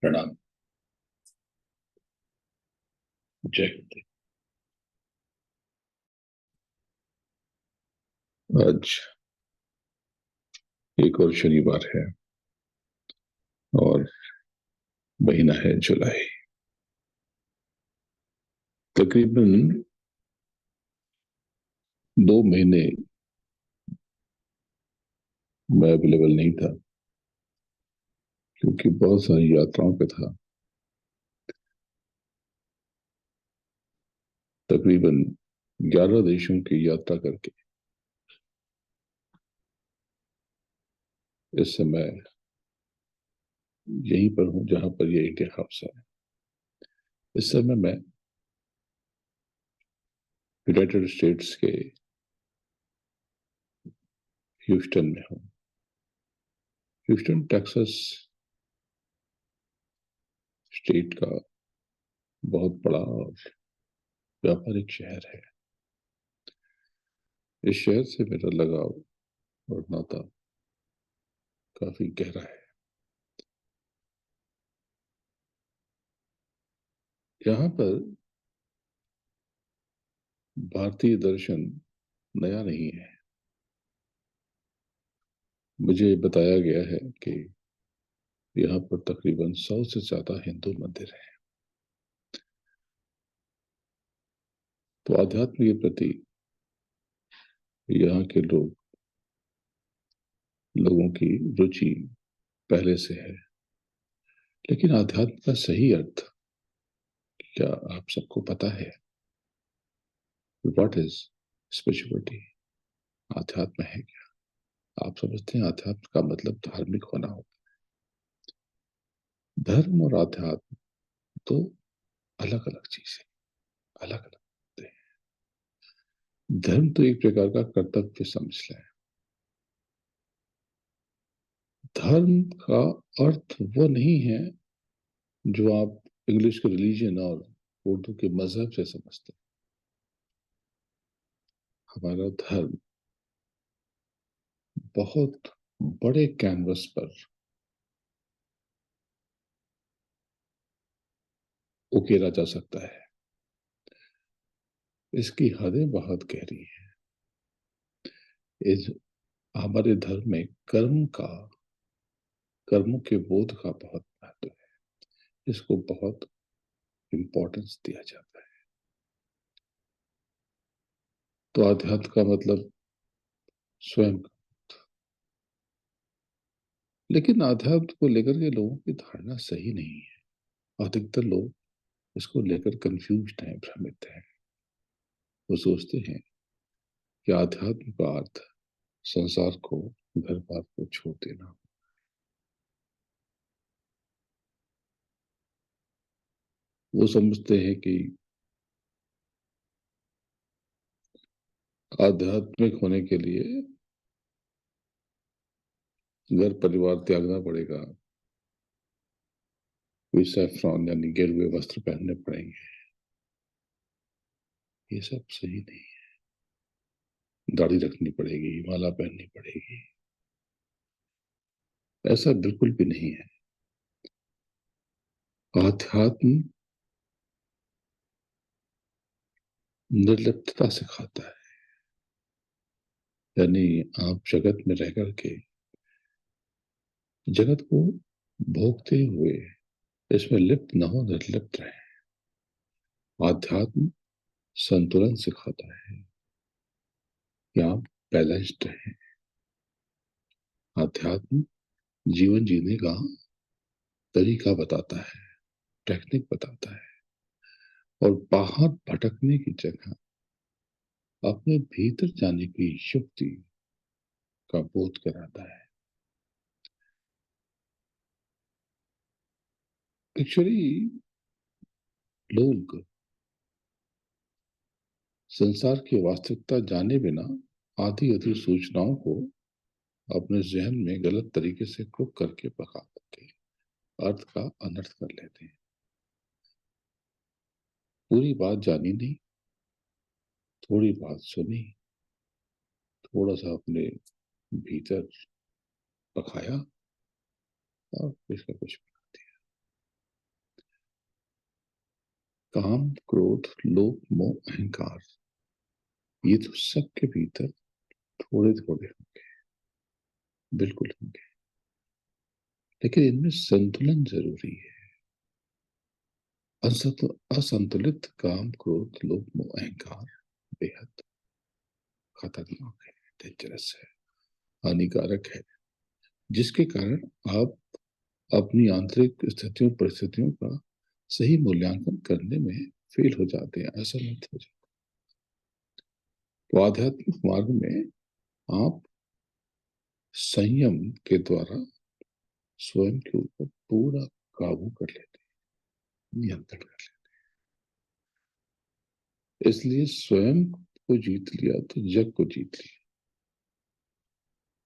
प्रणाम। जय हिंद। आज एक और शनिवार है और महीना है जुलाई। तकरीबन 2 महीने मैं अवेलेबल नहीं था क्योंकि बहुत सारी यात्राओं पे था। तकरीबन 11 देशों की यात्रा करके इस समय यहीं पर हूँ जहां पर ये इंडिया हाउस है। इस समय मैं यूनाइटेड स्टेट्स के ह्यूस्टन में हूँ। ह्यूस्टन टेक्सास स्टेट का बहुत बड़ा और व्यापारिक शहर है। इस शहर से मेरा लगाव और नाता काफी गहरा है। यहाँ पर भारतीय दर्शन नया नहीं है। मुझे बताया गया है कि यहाँ पर तकरीबन 100 से ज्यादा हिंदू मंदिर हैं। तो आध्यात्म के प्रति यहाँ के लोगों की रुचि पहले से है। लेकिन आध्यात्म का सही अर्थ क्या आप सबको पता है? What is spirituality? आध्यात्म है क्या? आप समझते हैं आध्यात्म का मतलब धार्मिक होना होता है। धर्म और आध्यात्म तो अलग अलग चीजें, अलग अलग होते हैं। धर्म तो एक प्रकार का कर्तव्य समझ लें। धर्म का अर्थ वो नहीं है जो आप इंग्लिश के रिलीजन और उर्दू के मजहब से समझते हैं। हमारा धर्म बहुत बड़े कैनवस पर उकेरा जा सकता है। इसकी हदें बहुत गहरी हैं। इस हमारे धर्म में कर्मों के बोध का बहुत महत्व है। इसको बहुत इंपॉर्टेंस दिया जाता है। तो आध्यात्म का मतलब स्वयं। लेकिन आध्यात्म को लेकर के लोगों की धारणा सही नहीं है। अधिकतर लोग इसको लेकर कंफ्यूज हैं, भ्रमित हैं। वो सोचते हैं कि आध्यात्म का अर्थ संसार को, घर बार को छोड़ देना। वो समझते हैं कि आध्यात्मिक होने के लिए घर परिवार त्यागना पड़ेगा, कोई सैफ्रॉन यानी गेरुए वस्त्र पहनने पड़ेंगे। ये सब सही नहीं है। दाढ़ी रखनी पड़ेगी, माला पहननी पड़ेगी। ऐसा बिल्कुल भी नहीं है। आध्यात्म निर्लिप्तता सिखाता है। यानी आप जगत में रह करके जगत को भोगते हुए इसमें लिप्त न हो, निर्लिप्त रहे। आध्यात्म संतुलन सिखाता है कि आप बैलेंस्ड रहें। आध्यात्म जीवन जीने का तरीका बताता है, टेक्निक बताता है। और बाहर भटकने की जगह अपने भीतर जाने की युक्ति का बोध कराता है। एक्चुअली लोग संसार की वास्तविकता जाने बिना आधी अधूरी सूचनाओं को अपने जहन में गलत तरीके से कुक करके पका देते हैं, अर्थ का अनर्थ कर लेते हैं। पूरी बात जानी नहीं, थोड़ी बात सुनी, थोड़ा सा अपने भीतर पकाया और इसका कुछ बना दिया। काम, क्रोध, लोभ, मोह, अहंकार, ये तो सबके भीतर थोड़े थोड़े होंगे, बिल्कुल होंगे, लेकिन इनमें संतुलन जरूरी है। असंतुलित काम, क्रोध, लोभ, मोह, अहंकार बेहद खतरनाक है, डेंजरस है, हानिकारक है, जिसके कारण आप अपनी आंतरिक स्थितियों परिस्थितियों का सही मूल्यांकन करने में फेल हो जाते हैं, असमर्थ हो जाते हैं। तो आध्यात्मिक मार्ग में आप संयम के द्वारा स्वयं के ऊपर पूरा काबू कर लेते हैं, नियंत्रण कर लेते हैं। इसलिए स्वयं को जीत लिया तो जग को जीत लिया,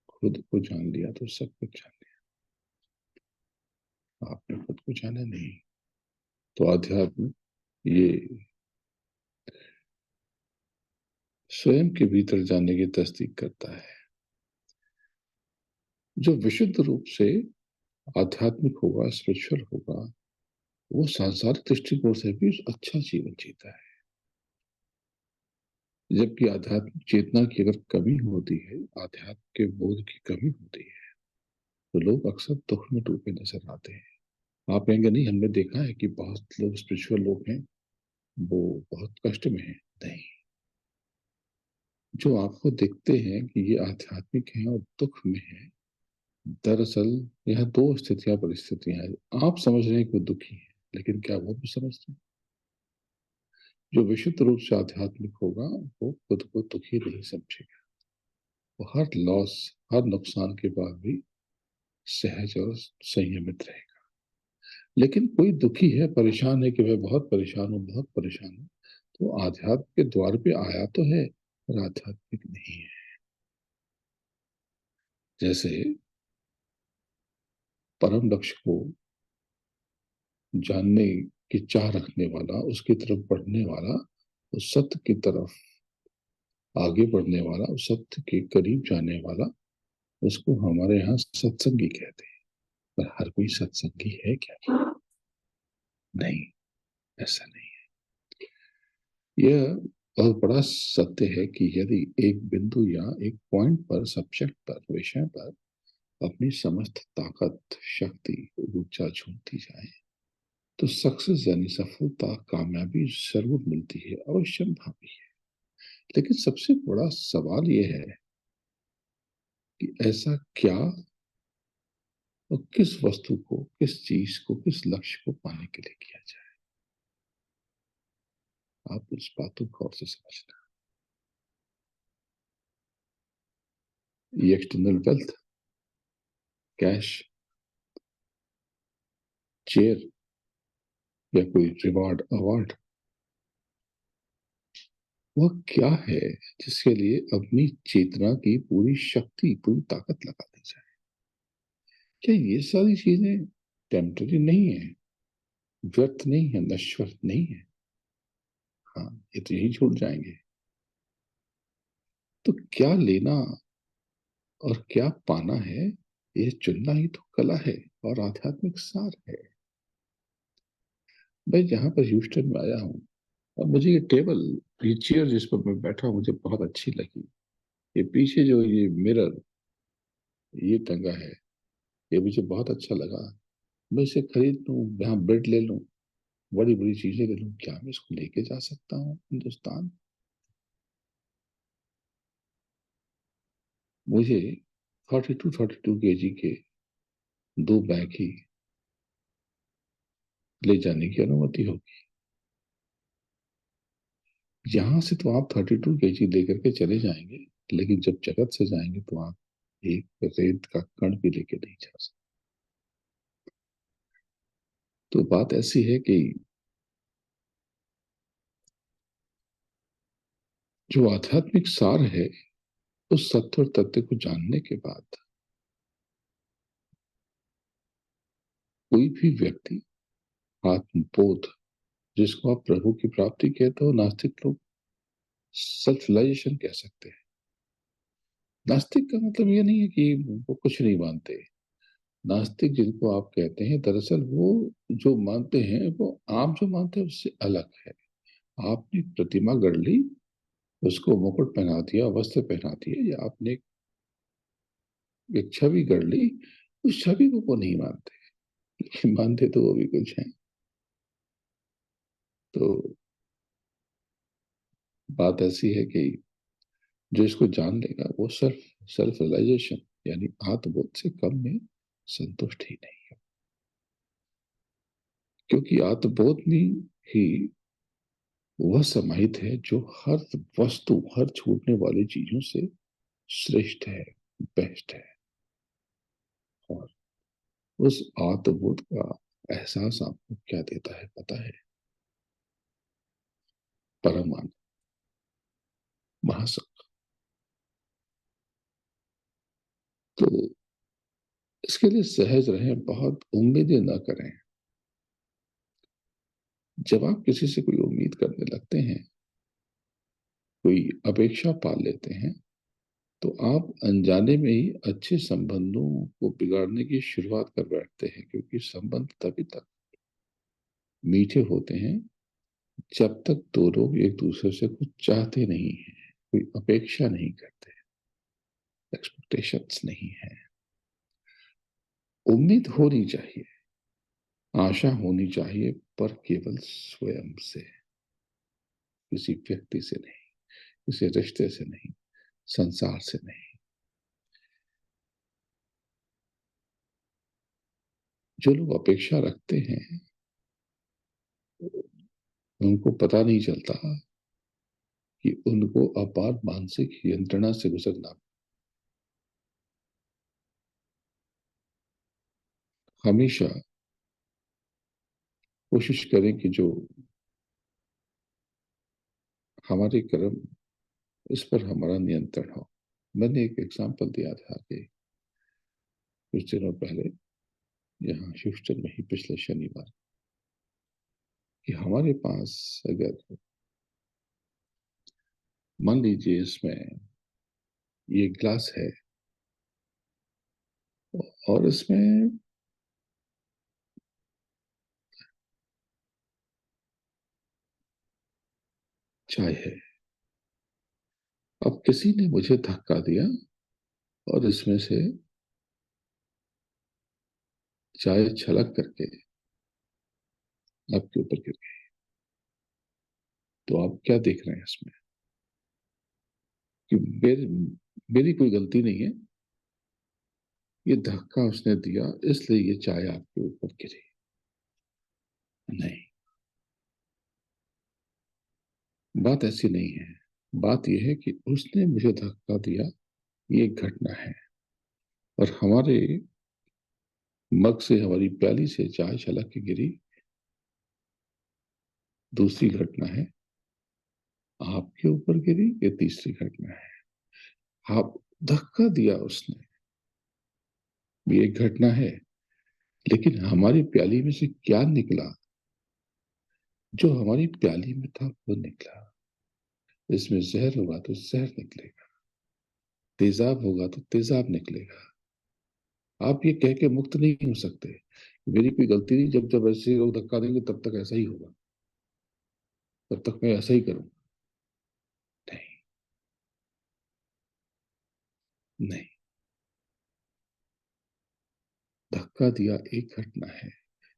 खुद को जान लिया तो सब कुछ जान लिया। आपने खुद को जाना नहीं, तो अध्यात्म ये स्वयं के भीतर जाने की तस्दीक करता है। जो विशुद्ध रूप से आध्यात्मिक होगा, स्पिरिचुअल होगा, वो सांसारिक दृष्टिकोण से भी अच्छा जीवन जीता है। जबकि आध्यात्मिक चेतना की अगर कमी होती है, आध्यात्म के बोध की कमी होती है, तो लोग अक्सर दुख में डूबे नजर आते हैं। आप कहेंगे नहीं, हमने देखा है कि बहुत लोग स्पिरिचुअल लोग हैं, वो बहुत कष्ट में हैं। नहीं, जो आपको दिखते हैं कि ये आध्यात्मिक हैं और दुख में हैं, दरअसल यह दो स्थितियां परिस्थितियां हैं। आप समझ रहे हैं कि वो दुखी है, लेकिन क्या वो भी समझते हैं? जो विशुद्ध रूप से आध्यात्मिक होगा, वो खुद को दुखी नहीं समझेगा। वो हर लॉस, हर नुकसान के बाद भी सहज और संयमित रहेगा। लेकिन कोई दुखी है, परेशान है कि मैं बहुत परेशान हूं, बहुत परेशान हूं, तो आध्यात्म के द्वार पे आया तो है, पर आध्यात्मिक नहीं है। जैसे परम लक्ष्य को जानने की चाह रखने वाला, उसकी तरफ बढ़ने वाला, उस सत्य की तरफ आगे बढ़ने वाला, उस सत्य के करीब जाने वाला, उसको हमारे यहाँ सत्संगी कहते हैं। पर हर कोई सत्संगी है क्या? नहीं, ऐसा नहीं है। यह बहुत बड़ा सत्य है कि यदि एक बिंदु या एक पॉइंट पर, सब्जेक्ट पर, विषय पर अपनी समस्त ताकत, शक्ति, ऊर्जा झोंकती जाए, तो सक्सेस यानी सफलता, कामयाबी जरूर मिलती है, अवश्य भावी है। लेकिन सबसे बड़ा सवाल यह है कि ऐसा क्या और किस वस्तु को, किस चीज को, किस लक्ष्य को पाने के लिए किया जाए। आप उस बात को गौर से समझना। ये एक्सटर्नल वेल्थ, कैश, चेयर या कोई रिवार्ड, अवार्ड, वह क्या है जिसके लिए अपनी चेतना की पूरी शक्ति, पूरी ताकत लगा दी जाए? क्या ये सारी चीजें टेम्पररी नहीं है, व्यर्थ नहीं है, नश्वर नहीं है? हाँ, ये तो यही छूट जाएंगे। तो क्या लेना और क्या पाना है, ये चुनना ही तो कला है और आध्यात्मिक सार है। मैं जहां पर ह्यूस्टन में आया हूँ, और मुझे ये टेबल, ये चेयर जिस पर मैं बैठा हूँ, मुझे बहुत अच्छी लगी। ये पीछे जो ये मिरर ये टंगा है, ये मुझे बहुत अच्छा लगा। मैं इसे खरीद लूँ, यहाँ बेड ले लूँ, बड़ी बड़ी चीजें ले लूँ, क्या मैं इसको लेके जा सकता हूँ हिंदुस्तान? मुझे 32 केजी के दो बैग ही ले जाने की अनुमति होगी। यहां से तो आप 32 केजी लेकर के चले जाएंगे, लेकिन जब जगत से जाएंगे तो आप एक रेत का कण भी लेके नहीं जा सकते। तो बात ऐसी है कि जो आध्यात्मिक सार है, उस सत्य और तथ्य को जानने के बाद कोई भी व्यक्ति आत्मबोध, जिसको आप प्रभु की प्राप्ति कहते हो, नास्तिक लोग सेल्फ रियलाइजेशन कह सकते हैं। नास्तिक का मतलब ये नहीं है कि वो कुछ नहीं मानते, नास्तिक जिनको आप कहते हैं, दरअसल वो जो मानते हैं वो आप जो मानते हैं उससे अलग है। आपने प्रतिमा गढ़ ली, उसको मुकुट पहना दिया, वस्त्र पहना दिया, या आपने एक छवि गढ़ ली, उस छवि को वो नहीं मानते। लेकिन मानते तो वो भी कुछ है। तो बात ऐसी है कि जो इसको जान लेगा वो सेल्फ रियलाइजेशन यानी आत्मबोध से कम में संतुष्ट ही नहीं है, क्योंकि आत्मबोध में ही वह समाहित है जो हर वस्तु, हर छूटने वाली चीजों से श्रेष्ठ है, बेस्ट है। और उस आत्मबोध का एहसास आपको क्या देता है पता है? परम आनंद, महासुख। तो इसके लिए सहज रहें, बहुत उम्मीदें ना करें। जब आप किसी से कोई उम्मीद करने लगते हैं, कोई अपेक्षा पाल लेते हैं, तो आप अनजाने में ही अच्छे संबंधों को बिगाड़ने की शुरुआत कर बैठते हैं, क्योंकि संबंध तभी तक मीठे होते हैं जब तक दो लोग एक दूसरे से कुछ चाहते नहीं हैं, कोई अपेक्षा नहीं करते, एक्सपेक्टेशंस नहीं है। उम्मीद होनी चाहिए, आशा होनी चाहिए, पर केवल स्वयं से, किसी व्यक्ति से नहीं, किसी रिश्ते से नहीं, संसार से नहीं। जो लोग अपेक्षा रखते हैं उनको पता नहीं चलता कि उनको अपार मानसिक यंत्रणा से गुजरना। हमेशा कोशिश करें कि जो हमारे कर्म, इस पर हमारा नियंत्रण हो। मैंने एक एग्जाम्पल दिया था कि कुछ दिनों पहले यहाँ ह्यूस्टन में ही पिछले शनिवार, कि हमारे पास अगर मान लीजिए इसमें ये ग्लास है और इसमें चाय है। अब किसी ने मुझे धक्का दिया और इसमें से चाय छलक करके आपके ऊपर गिर गई। तो आप क्या देख रहे हैं इसमें? कि मेरी कोई गलती नहीं है, ये धक्का उसने दिया इसलिए ये चाय आपके ऊपर गिरी। नहीं, बात ऐसी नहीं है। बात यह है कि उसने मुझे धक्का दिया, ये एक घटना है। और हमारे मग से, हमारी प्याली से चाय छलक के गिरी, दूसरी घटना है। आपके ऊपर गिरी, ये तीसरी घटना है। आप धक्का दिया उसने, ये एक घटना है। लेकिन हमारी प्याली में से क्या निकला? जो हमारी प्याली में था वो निकला। इसमें जहर होगा तो जहर निकलेगा, तेजाब होगा तो तेजाब निकलेगा। आप ये कह के मुक्त नहीं हो सकते मेरी कोई गलती नहीं, जब जब ऐसे लोग धक्का देंगे तब तक ऐसा ही होगा, तब तक मैं ऐसा ही करूंगा। नहीं, नहीं। धक्का दिया एक घटना है,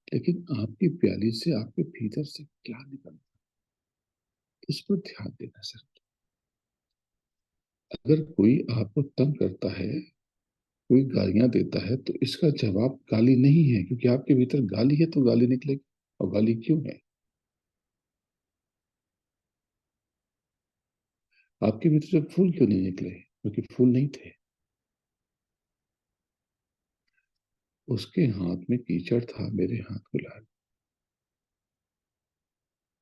लेकिन आपकी प्याली से, आपके भीतर से क्या निकलता, इस पर ध्यान देना सर। अगर कोई आपको तंग करता है, कोई गालियां देता है, तो इसका जवाब गाली नहीं है, क्योंकि आपके भीतर गाली है तो गाली निकलेगी। और गाली क्यों है? आपके भीतर से फूल क्यों नहीं निकले? क्योंकि फूल नहीं थे। उसके हाथ में कीचड़ था, मेरे हाथ गुलाल।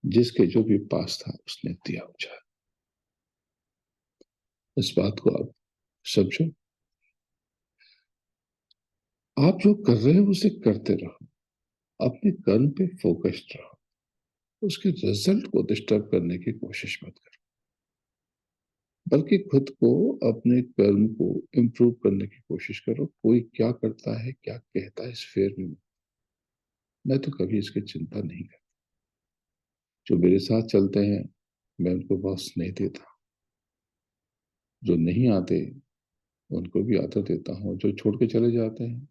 जिसके जो भी पास था उसने दिया उछाल। इस बात को आप समझो। आप जो कर रहे हो उसे करते रहो, अपने कर्म पे फोकस्ड रहो, उसके रिजल्ट को डिस्टर्ब करने की कोशिश मत करो। बल्कि खुद को, अपने कर्म को इम्प्रूव करने की कोशिश करो। कोई क्या करता है, क्या कहता है, इस फेयर में मैं तो कभी इसकी चिंता नहीं करता। जो मेरे साथ चलते हैं मैं उनको बहुत स्नेह देता हूँ, जो नहीं आते उनको भी आदर देता हूँ, जो छोड़ के चले जाते हैं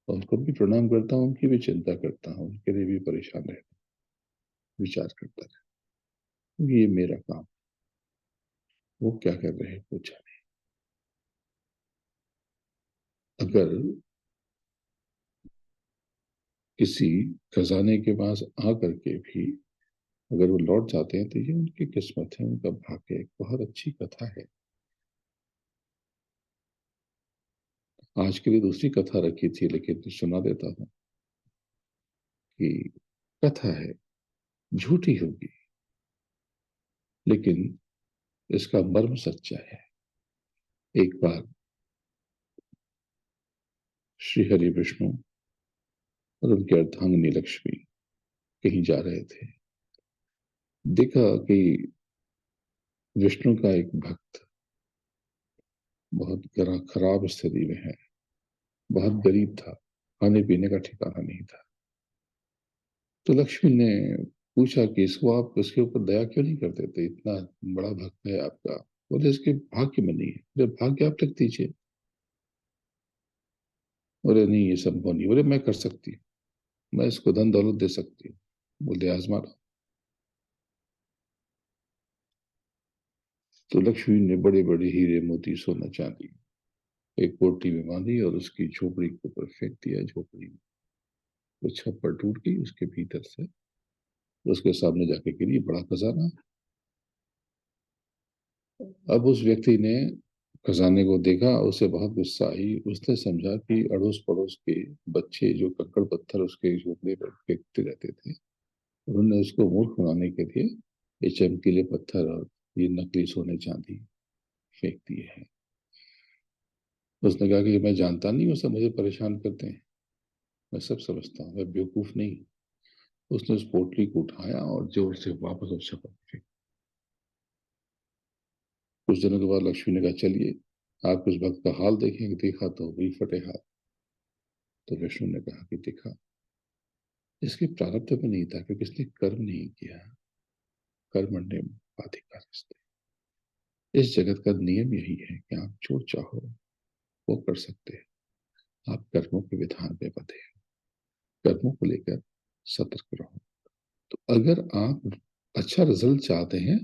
उनको भी प्रणाम करता हूँ, उनकी भी चिंता करता हूँ, उनके लिए भी परेशान रहता हूँ, विचार करता रहता हूँ। ये मेरा काम। वो क्या कर रहे हैं पूछा नहीं। अगर किसी खजाने के पास आकर के भी अगर वो लौट जाते हैं तो ये उनकी किस्मत है, उनका भाग्य है। एक बहुत अच्छी कथा है, आज के लिए दूसरी कथा रखी थी लेकिन सुना देता हूँ कि कथा है, झूठी होगी लेकिन इसका मर्म सच्चा है। एक बार श्री हरि विष्णु और उनकी अर्धांगिनी लक्ष्मी कहीं जा रहे थे। देखा कि विष्णु का एक भक्त बहुत खराब स्थिति में है, बहुत गरीब था, खाने पीने का ठिकाना नहीं था। तो लक्ष्मी ने पूछा कि इसको आप इसके ऊपर दया क्यों नहीं कर देते, इतना बड़ा भक्त है आपका। बोले इसके भाग्य में नहीं है। बोले भाग्य आप लिख दीजिए। बोले नहीं ये संभव नहीं। बोले मैं कर सकती हूँ, मैं इसको धन दौलत दे सकती हूँ। बोले आजमाना। तो लक्ष्मी ने बड़े बड़े हीरे मोती सोना चांदी एक पोटली में बांधी और उसकी झोपड़ी के ऊपर फेंक दिया। झोपड़ी में वो छप्पर टूट गई, उसके भीतर से उसके सामने जाके गिरी बड़ा खजाना। अब उस व्यक्ति ने खजाने को देखा, उसे बहुत गुस्सा आई। उसने समझा कि अड़ोस पड़ोस के बच्चे जो कंकड़ पत्थर उसके झोपड़े पर फेंकते रहते थे, उन्होंने उसको मूर्ख बनाने के लिए ये चमकीले पत्थर और ये नकली सोने चांदी फेंक दिए हैं। उसने कहा कि मैं जानता नहीं, वो सब मुझे परेशान करते हैं, मैं सब समझता हूँ, मैं बेवकूफ नहीं। उसने उस पोटली को उठाया और जोर से वापस उस छप्पर पे फेंक। कुछ दिनों के बाद लक्ष्मी ने कहा चलिए आप उस भक्त का हाल देखेंगे। देखा तो वही फटे हाथ। तो विष्णु ने कहा कि देखा, इसके प्रारब्ध में नहीं था क्योंकि इसने कर्म नहीं किया। कर्मण्य अधिकारस्ते। इस जगत का नियम यही है कि आप जो चाहो वो कर सकते हैं। आप कर्मों के विधान पे बंधे हैं। कर्मों को लेकर सतर्क रहो। तो अगर आप अच्छा रिजल्ट चाहते हैं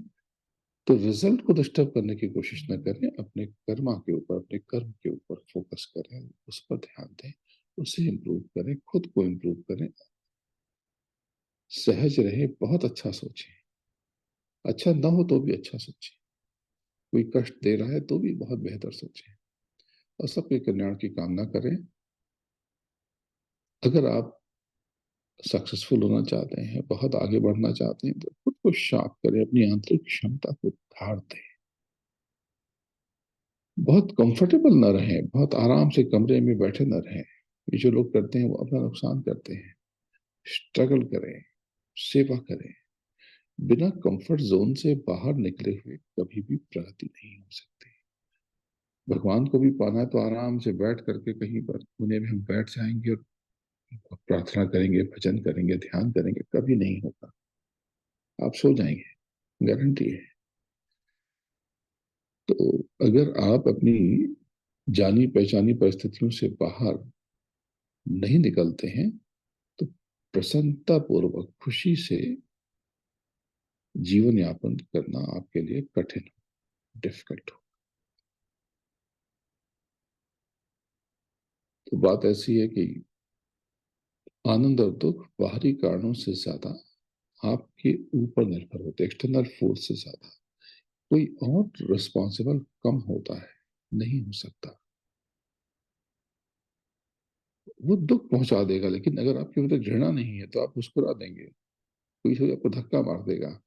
तो रिजल्ट को डिस्टर्ब करने की कोशिश न करें, अपने कर्मा के ऊपर, अपने कर्म के ऊपर फोकस करें, उस पर ध्यान दें, उसे इम्प्रूव करें, खुद को इम्प्रूव करें। सहज रहे, बहुत अच्छा सोचें। अच्छा ना हो तो भी अच्छा सोचें। कोई कष्ट दे रहा है तो भी बहुत बेहतर सोचें और सबके कल्याण की कामना करें। अगर आप सक्सेसफुल होना चाहते हैं, बहुत आगे बढ़ना चाहते हैं, तो खुद को शार्प करें, अपनी आंतरिक क्षमता को धार दें। बहुत कंफर्टेबल ना रहें, बहुत आराम से कमरे में बैठे ना रहें। ये जो लोग करते हैं वो अपना नुकसान करते हैं। स्ट्रगल करें, सेवा करें। बिना कंफर्ट जोन से बाहर निकले हुए कभी भी प्रगति नहीं हो सकती। भगवान को भी पाना है तो आराम से बैठ करके कहीं पर कोने में हम बैठ जाएंगे और प्रार्थना करेंगे, भजन करेंगे, ध्यान करेंगे, कभी नहीं होगा। आप सो जाएंगे, गारंटी है। तो अगर आप अपनी जानी पहचानी परिस्थितियों से बाहर नहीं निकलते हैं तो प्रसन्नता पूर्वक खुशी से जीवन यापन करना आपके लिए कठिन, डिफिकल्ट हो। तो बात ऐसी है कि आनंद और दुख बाहरी कारणों से ज्यादा आपके ऊपर निर्भर होते, एक्सटर्नल फोर्स से ज्यादा कोई और रिस्पॉन्सिबल कम होता है, नहीं हो सकता। वो दुख पहुंचा देगा लेकिन अगर आपके अंदर घृणा नहीं है तो आप मुस्कुरा देंगे, कोई आपको धक्का मार देगा।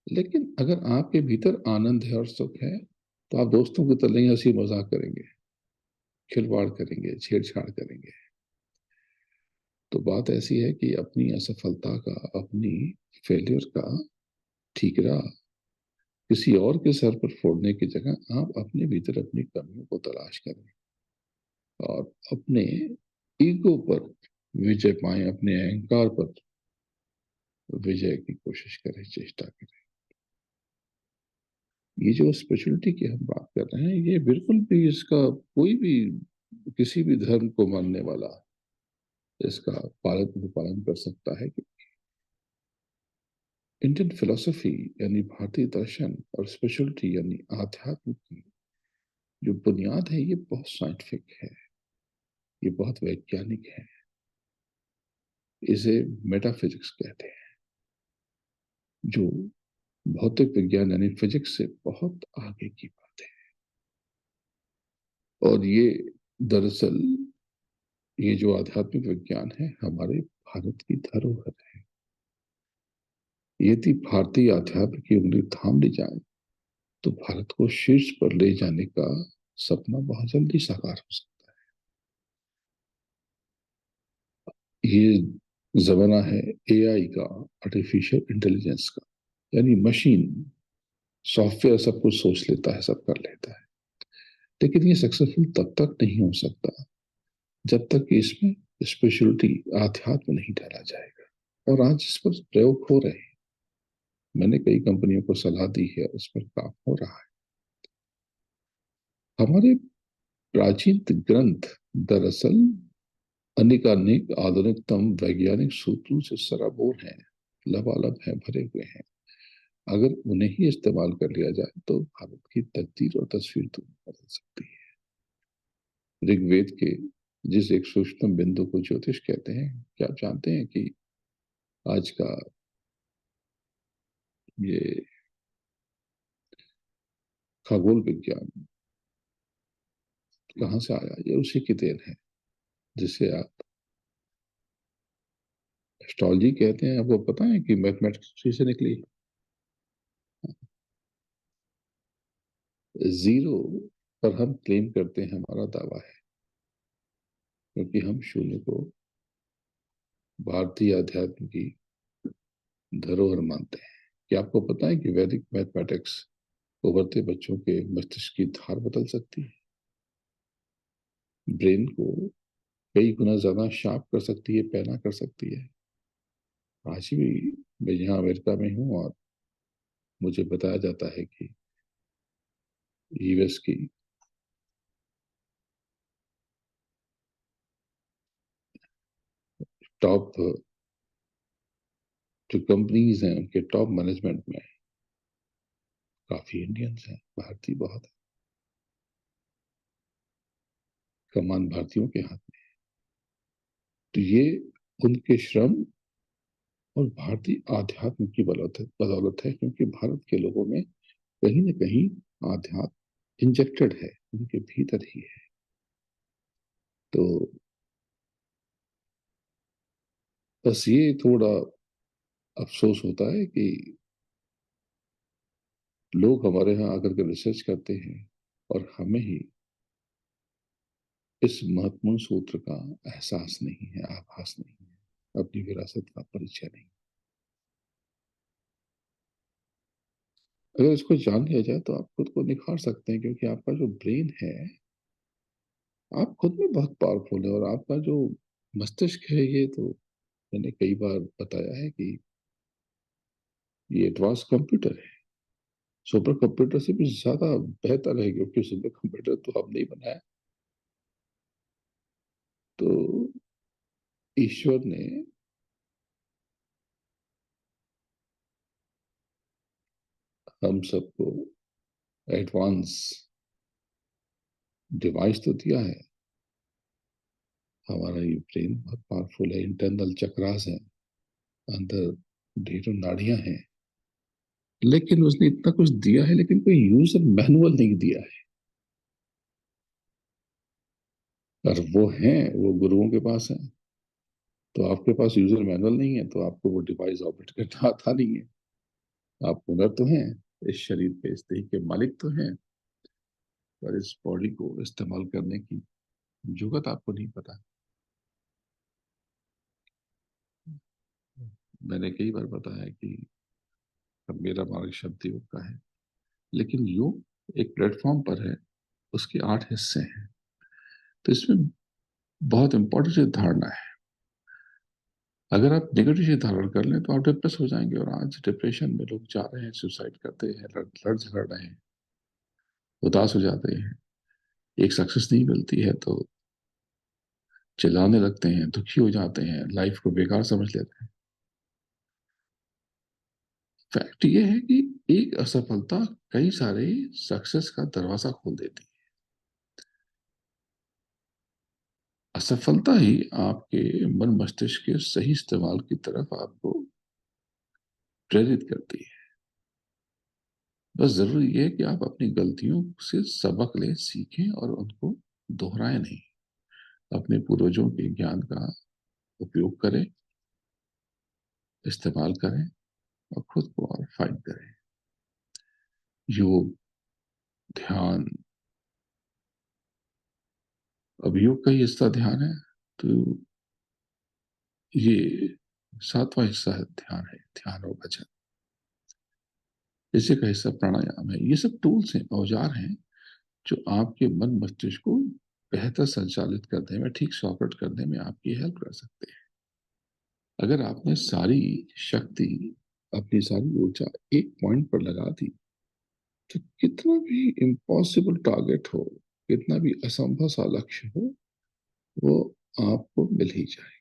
लेकिन अगर आपके भीतर आनंद है और सुख है तो आप दोस्तों की तरह हंसी मजाक करेंगे, खिलवाड़ करेंगे, छेड़छाड़ करेंगे। तो बात ऐसी है कि अपनी असफलता का, अपनी फेलियर का ठीकरा किसी और के सर पर फोड़ने की जगह आप अपने भीतर अपनी कमियों को तलाश करें और अपने ईगो पर विजय पाएं, अपने अहंकार पर विजय की कोशिश करें, चेष्टा करें। ये जो स्पिरिचुअलिटी की हम बात कर रहे हैं, ये बिल्कुल भी इसका कोई भी किसी भी धर्म को मानने वाला इसका पालन कर सकता है कि इंडियन फिलोसफी यानी भारतीय दर्शन और स्पिरिचुअलिटी यानी आध्यात्म की जो बुनियाद है, ये बहुत साइंटिफिक है, ये बहुत वैज्ञानिक है। इसे मेटाफिजिक्स कहते हैं, जो भौतिक विज्ञान यानी फिजिक्स से बहुत आगे की बात है। और ये दरअसल ये जो आध्यात्मिक विज्ञान है हमारे भारत की धरोहर है। यदि भारतीय अध्यात्म की उंगली थाम ली जाए तो भारत को शीर्ष पर ले जाने का सपना बहुत जल्दी साकार हो सकता है। ये जमाना है एआई का, आर्टिफिशियल इंटेलिजेंस का, यानी मशीन सॉफ्टवेयर सब कुछ सोच लेता है, सब कर लेता है। लेकिन ये सक्सेसफुल तब तक नहीं हो सकता जब तक कि इसमें स्पिरिचुअलिटी, आध्यात्म नहीं डाला जाएगा। और आज इस पर प्रयोग हो रहे हैं। मैंने कई कंपनियों को सलाह दी है, उस पर काम हो रहा है। हमारे प्राचीन ग्रंथ दरअसल अनेकानेक आधुनिकतम वैज्ञानिक सूत्रों से सराबोर हैं, लबालब हैं, भरे हुए हैं। अगर उन्हें ही इस्तेमाल कर लिया जाए तो भारत की तकदीर और तस्वीर तो बदल सकती है। ऋग्वेद के जिस एक सूक्ष्म बिंदु को ज्योतिष कहते हैं, क्या आप जानते हैं कि आज का ये खगोल विज्ञान कहाँ से आया? ये उसी की देन है जिसे आप एस्ट्रोलॉजी कहते हैं। आपको पता है कि मैथमेटिक्स से निकली? जीरो पर हम क्लेम करते हैं, हमारा दावा है, क्योंकि हम शून्य को भारतीय अध्यात्म की धरोहर मानते हैं। क्या आपको पता है कि वैदिक मैथमेटिक्स उभरते बच्चों के मस्तिष्क की धार बदल सकती है, ब्रेन को कई गुना ज्यादा शार्प कर सकती है, पैना कर सकती है। आज भी मैं यहाँ अमेरिका में हूँ और मुझे बताया जाता है कि यूएस की टॉप जो कंपनीज हैं उनके टॉप मैनेजमेंट में काफी इंडियंस हैं, भारतीय बहुत है। कमान भारतीयों के हाथ में। तो ये उनके श्रम और भारतीय आध्यात्म की बदौलत है, क्योंकि भारत के लोगों में कहीं ना कहीं आध्यात्म इंजेक्टेड है, उनके भीतर ही है। तो बस ये थोड़ा अफसोस होता है कि लोग हमारे यहाँ आकर के रिसर्च करते हैं और हमें ही इस महत्वपूर्ण सूत्र का एहसास नहीं है, आभास नहीं है, अपनी विरासत का परिचय नहीं। अगर इसको जान लिया जाए तो आप खुद को निखार सकते हैं, क्योंकि आपका जो ब्रेन है, आप खुद में बहुत पावरफुल है। और आपका जो मस्तिष्क है, ये तो मैंने कई बार बताया है कि ये एडवांस कंप्यूटर है, सुपर कंप्यूटर से भी ज्यादा बेहतर है, क्योंकि सुपर कंप्यूटर तो हमने ही बनाया। तो ईश्वर ने हम सबको एडवांस डिवाइस तो दिया है। हमारा ये ब्रेन बहुत पावरफुल है, इंटरनल चक्रास है, अंदर ढेरों नाड़ियां हैं। लेकिन उसने इतना कुछ दिया है, लेकिन कोई यूजर मैनुअल नहीं दिया है। और वो है, वो गुरुओं के पास है। तो आपके पास यूजर मैनुअल नहीं है तो आपको वो डिवाइस ऑपरेट करना आता नहीं है। आप हुनर तो हैं, इस शरीर पे, इस देह के मालिक तो हैं, पर इस बॉडी को इस्तेमाल करने की जुगत आपको नहीं पता। मैंने कई बार बताया कि मेरा मार्ग शब्द योग का है। लेकिन योग एक प्लेटफॉर्म पर है, उसके 8 हिस्से हैं। तो इसमें बहुत इंपॉर्टेंट धारणा है। अगर आप नेगेटिव चीज धारण कर लें तो आप डिप्रेस हो जाएंगे, और आज डिप्रेशन में लोग जा रहे हैं, सुसाइड करते हैं, लड़ झगड़ रहे हैं, उदास हो जाते हैं। एक सक्सेस नहीं मिलती है तो चिल्लाने लगते हैं, दुखी हो जाते हैं, लाइफ को बेकार समझ लेते हैं। फैक्ट ये है कि एक असफलता कई सारे सक्सेस का दरवाजा खोल देती है। असफलता ही आपके मन मस्तिष्क के सही इस्तेमाल की तरफ आपको प्रेरित करती है। बस जरूरी ये है कि आप अपनी गलतियों से सबक लें, सीखें और उनको दोहराएं नहीं। अपने पूर्वजों के ज्ञान का उपयोग करें, इस्तेमाल करें और खुद को और फाइन करें। योग, ध्यान, अब योग का ही हिस्सा ध्यान है, तो ये 7वां हिस्सा है ध्यान, है ध्यान और भजन। इसी का हिस्सा प्राणायाम है। ये सब टूल्स हैं, औजार हैं, जो आपके मन मस्तिष्क को बेहतर संचालित करने में, ठीक से ऑपरेट करने में आपकी हेल्प कर सकते हैं। अगर आपने सारी शक्ति, अपनी सारी ऊर्जा एक पॉइंट पर लगा दी, तो कितना भी इम्पॉसिबल टारगेट हो, कितना भी असंभव सा लक्ष्य हो, वो आपको मिल ही जाए।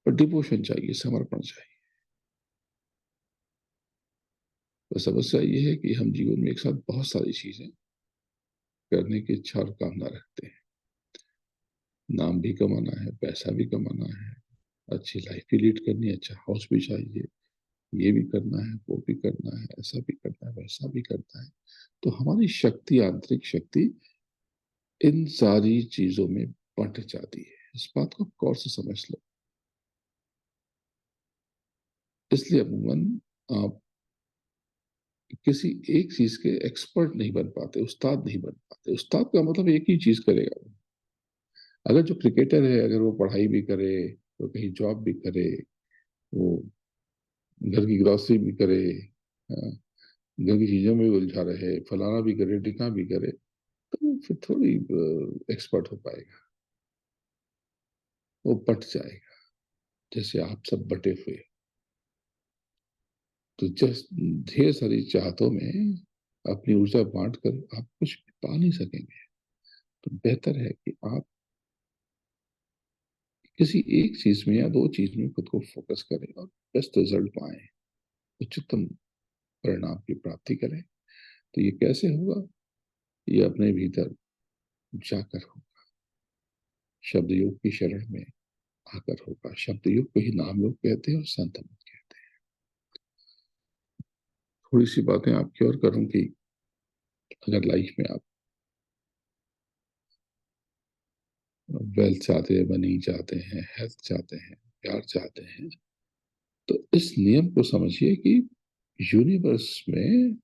पर डिवोशन चाहिए, समर्पण चाहिए। तो समस्या ये है कि हम जीवन में एक साथ बहुत सारी चीजें करने की इच्छा और कामना रखते हैं। नाम भी कमाना है, पैसा भी कमाना है, अच्छी लाइफ भी लीड करनी है, अच्छा हाउस भी चाहिए, ये भी करना है, वो भी करना है, ऐसा भी करना है, वैसा भी करना है। तो हमारी शक्ति, आंतरिक शक्ति इन सारी चीजों में बंट जाती है। इस बात को गौर से समझ लो। इसलिए अमूमन आप किसी एक चीज के एक्सपर्ट नहीं बन पाते, उस्ताद नहीं बन पाते। उस्ताद का मतलब एक ही चीज करेगा। अगर जो क्रिकेटर है, अगर वो पढ़ाई भी करे, तो कहीं जॉब भी करे, वो घर की ग्रॉसरी भी करे, हाँ, घर की चीजों में भी उलझा रहे, फलाना भी करे, ढिकाना भी करे, तो वो फिर थोड़ी एक्सपर्ट हो पाएगा। वो बट जाएगा, जैसे आप सब बटे हुए। तो जस्ट ढेर सारी चाहतों में अपनी ऊर्जा बांट कर आप कुछ पा नहीं सकेंगे। तो बेहतर है कि आप किसी एक चीज में या दो चीज में खुद को फोकस करें और बेस्ट रिजल्ट पाएं, उच्चतम परिणाम की प्राप्ति करें। तो ये कैसे होगा? ये अपने भीतर जाकर होगा, शब्द योग की शरण में आकर होगा। शब्द योग को ही नाम योग कहते हैं और संत मुक्त कहते हैं। थोड़ी सी बातें आपकी और करूं कि अगर लाइफ में आप वेल्थ चाहते हैं, मनी चाहते हैं, हेल्थ चाहते हैं, प्यार चाहते हैं, तो इस नियम को समझिए कि यूनिवर्स में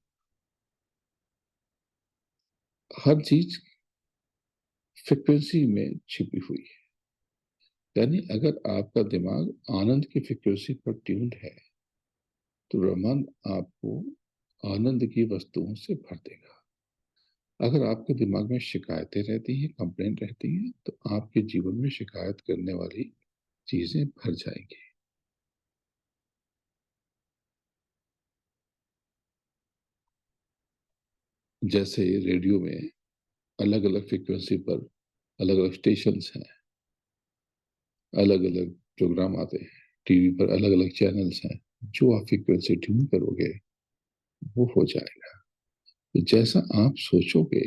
हर चीज फ्रिक्वेंसी में छिपी हुई है। यानी अगर आपका दिमाग आनंद की फ्रिक्वेंसी पर ट्यून्ड है, तो ब्रह्मांड आपको आनंद की वस्तुओं से भर देगा। अगर आपके दिमाग में शिकायतें रहती हैं, कंप्लेंट रहती हैं, तो आपके जीवन में शिकायत करने वाली चीजें भर जाएंगी। जैसे रेडियो में अलग अलग फ्रिक्वेंसी पर अलग अलग स्टेशंस हैं, अलग अलग प्रोग्राम आते हैं, टीवी पर अलग अलग चैनल्स हैं। जो आप फ्रिक्वेंसी ट्यून करोगे, वो हो जाएगा। तो जैसा आप सोचोगे,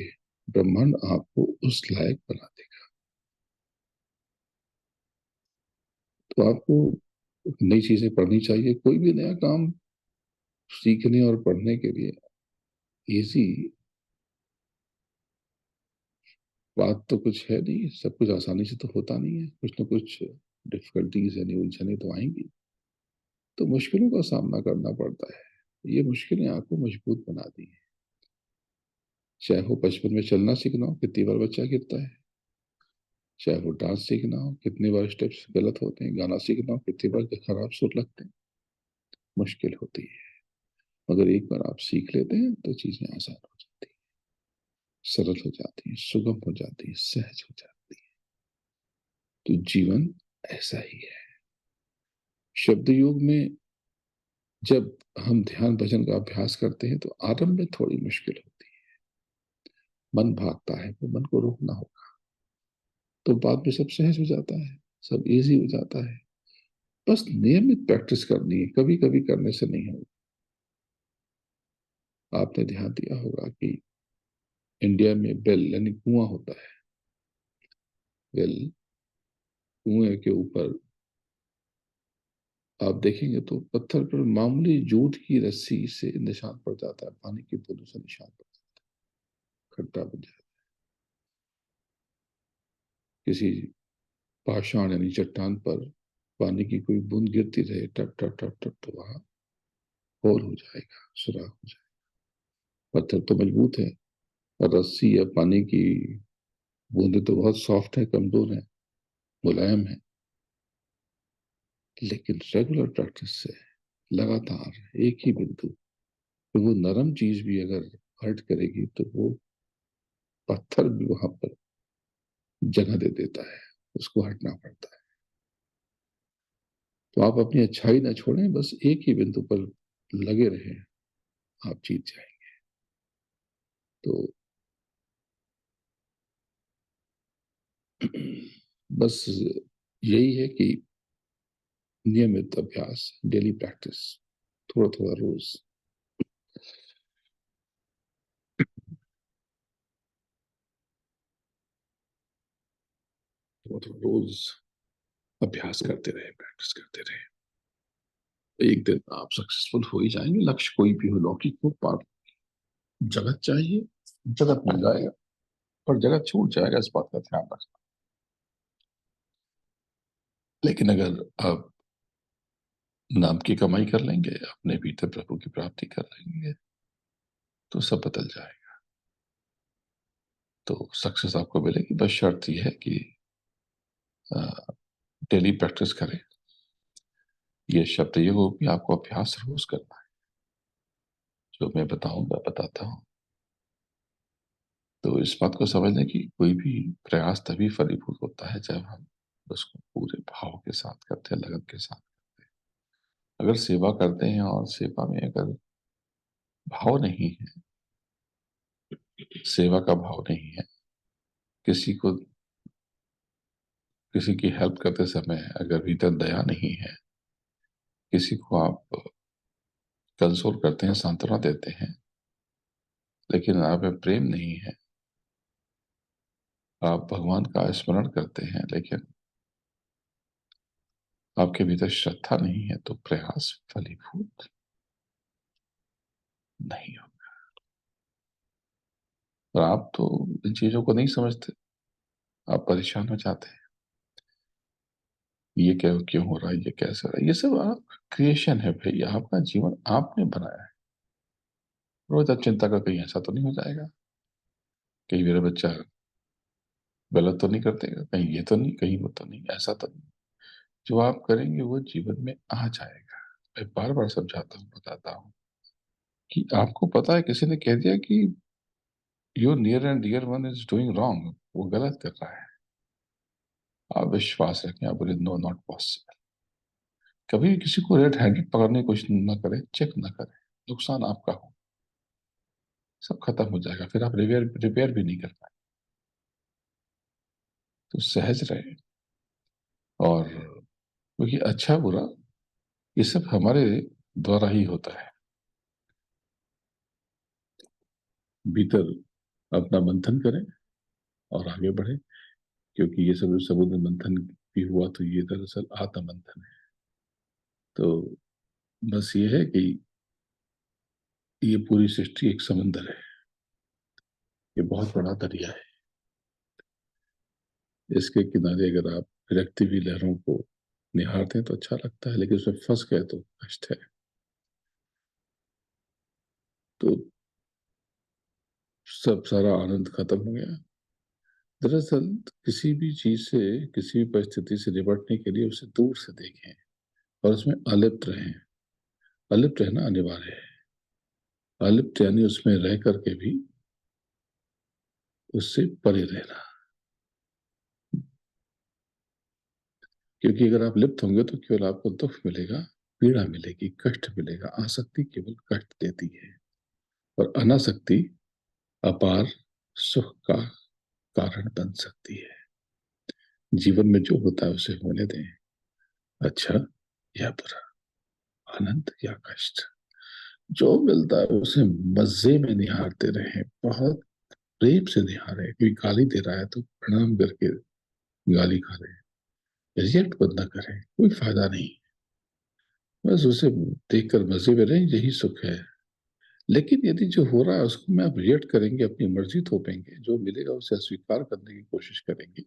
ब्रह्मांड आपको उस लायक बना देगा। तो आपको नई चीजें पढ़नी चाहिए। कोई भी नया काम सीखने और पढ़ने के लिए इजी बात तो कुछ है नहीं। सब कुछ आसानी से तो होता नहीं है, कुछ ना कुछ डिफिकल्टीज यानी उलझने तो आएंगी। तो मुश्किलों का सामना करना पड़ता है। ये मुश्किलें आपको मजबूत बनाती हैं। चाहे वो बचपन में चलना सीखना हो, कितनी बार बच्चा गिरता है। चाहे वो डांस सीखना हो, कितनी बार स्टेप्स गलत होते हैं। गाना सीखना हो, कितनी बार खराब सुर लगते हैं। मुश्किल होती है। मगर एक बार आप सीख लेते हैं तो चीजें आसान हो जाती हैं, सरल हो जाती हैं, सुगम हो जाती हैं, सहज हो जाती हैं। तो जीवन ऐसा ही है। शब्द योग में जब हम ध्यान भजन का अभ्यास करते हैं तो आरंभ में थोड़ी मुश्किल होती है, मन भागता है, वो मन को रोकना होगा। तो बाद में सब सहज हो जाता है, सब इजी हो जाता है। बस नियमित प्रैक्टिस करनी है, कभी कभी करने से नहीं होगा। आपने ध्यान दिया होगा कि इंडिया में बेल यानी कुआं होता है। वेल, कुएं के ऊपर आप देखेंगे तो पत्थर पर मामूली जूट की रस्सी से निशान पड़ जाता है, पानी की बूंदों से निशान पड़ जाता है, खड्डा बन जाता है। किसी पाषाण यानी चट्टान पर पानी की कोई बूंद गिरती रहे, टप टप टप टप, तो वहां होल हो जाएगा, सुराख हो जाएगा। पत्थर तो मजबूत है, और रस्सी या पानी की बूंदें तो बहुत सॉफ्ट है, कमजोर है, मुलायम है। लेकिन रेगुलर प्रैक्टिस से लगातार एक ही बिंदु पे वो नरम चीज भी अगर हर्ट करेगी तो वो पत्थर भी वहां पर जगह दे देता है, उसको हटना पड़ता है। तो आप अपनी अच्छाई ना छोड़ें, बस एक ही बिंदु पर लगे रहें, आप जीत जाएंगे। तो बस यही है कि नियमित अभ्यास, डेली प्रैक्टिस, थोड़ा थोड़ा रोज, थोड़ा थोड़ा रोज अभ्यास करते रहे, प्रैक्टिस करते रहे। एक दिन आप सक्सेसफुल हो ही जाएंगे। लक्ष्य कोई भी हो, लौकिक हो, पार, जगत चाहिए, जगत मिल जाएगा, पर जगत छूट जाएगा, इस बात का ध्यान रखना। लेकिन अगर आप नाम की कमाई कर लेंगे, अपने भीतर प्रभु की प्राप्ति कर लेंगे, तो सब बदल जाएगा। तो सक्सेस आपको मिलेगी, बस शर्त यह है कि डेली प्रैक्टिस करें। ये शब्द योग भी आपको अभ्यास रोज करना है। जो मैं बताऊंगा, बताता हूँ। तो इस बात को समझ लें कि कोई भी प्रयास तभी फलीभूत होता है जब हम उसको पूरे भाव के साथ करते हैं, लगन के साथ। अगर सेवा करते हैं और सेवा में अगर भाव नहीं है, सेवा का भाव नहीं है, किसी को, किसी की हेल्प करते समय अगर भीतर दया नहीं है, किसी को आप कंसोल करते हैं, सांत्वना देते हैं, लेकिन आप में प्रेम नहीं है, आप भगवान का स्मरण करते हैं लेकिन आपके भीतर श्रद्धा नहीं है, तो प्रयास फलीभूत नहीं हो। और आप तो इन चीजों को नहीं समझते, आप परेशान हो जाते हैं। ये क्या, क्यों हो रहा है, ये कैसे हो रहा है? ये सब आप क्रिएशन है भाई, आपका जीवन आपने बनाया है। रोज आप चिंता का, कहीं ऐसा तो नहीं हो जाएगा, कहीं मेरा बच्चा गलत तो नहीं कर देगा, कहीं ये तो नहीं, कहीं वो तो नहीं, ऐसा तो नहीं। जो आप करेंगे वो जीवन में आ जाएगा। मैं बार बार समझाता हूँ, बताता हूँ कि आपको पता है, किसी ने कह दिया कि your near and dear one is doing wrong, वो गलत कर रहा है, आप विश्वास रखें, आप बोले नो, नॉट पॉसिबल। कभी भी किसी को रेड हैंडेड पकड़ने की कोशिश न करें, चेक न करें, नुकसान आपका हो, सब खत्म हो जाएगा, फिर आप रिपेयर रिपेयर भी नहीं कर पाए। तो सहज रहे। और क्योंकि अच्छा बुरा ये सब हमारे द्वारा ही होता है। भीतर अपना मंथन करें और आगे बढ़े, क्योंकि ये सब समुद्र मंथन भी हुआ तो ये दरअसल आत्म मंथन है। तो बस ये है कि ये पूरी सृष्टि एक समंदर है, ये बहुत बड़ा दरिया है। इसके किनारे अगर आप विरक्ति भी लहरों को निहारते हैं तो अच्छा लगता है, लेकिन उसमें फंस गए तो कष्ट है। तो सब सारा आनंद खत्म हो गया। दरअसल किसी भी चीज से, किसी भी परिस्थिति से निपटने के लिए उसे दूर से देखें और उसमें अलिप्त रहें। अलिप्त रहना अनिवार्य है। अलिप्त यानी उसमें रह करके भी उससे परे रहना। क्योंकि अगर आप लिप्त होंगे तो केवल आपको दुख मिलेगा, पीड़ा मिलेगी, कष्ट मिलेगा। आसक्ति केवल कष्ट देती है और अनासक्ति अपार सुख का कारण बन सकती है। जीवन में जो होता है उसे होने दें, अच्छा या बुरा, आनंद या कष्ट, जो मिलता है उसे मजे में निहारते रहें, बहुत प्रेम से निहारें। कोई गाली दे रहा है तो प्रणाम करके गाली खा रहे हैं, रिजेक्ट बंद ना करें, कोई फायदा नहीं। बस उसे देखकर मजे में रहें, यही सुख है। लेकिन यदि जो हो रहा है उसको में आप रिएक्ट करेंगे, अपनी मर्जी थोपेंगे, जो मिलेगा उसे अस्वीकार करने की कोशिश करेंगे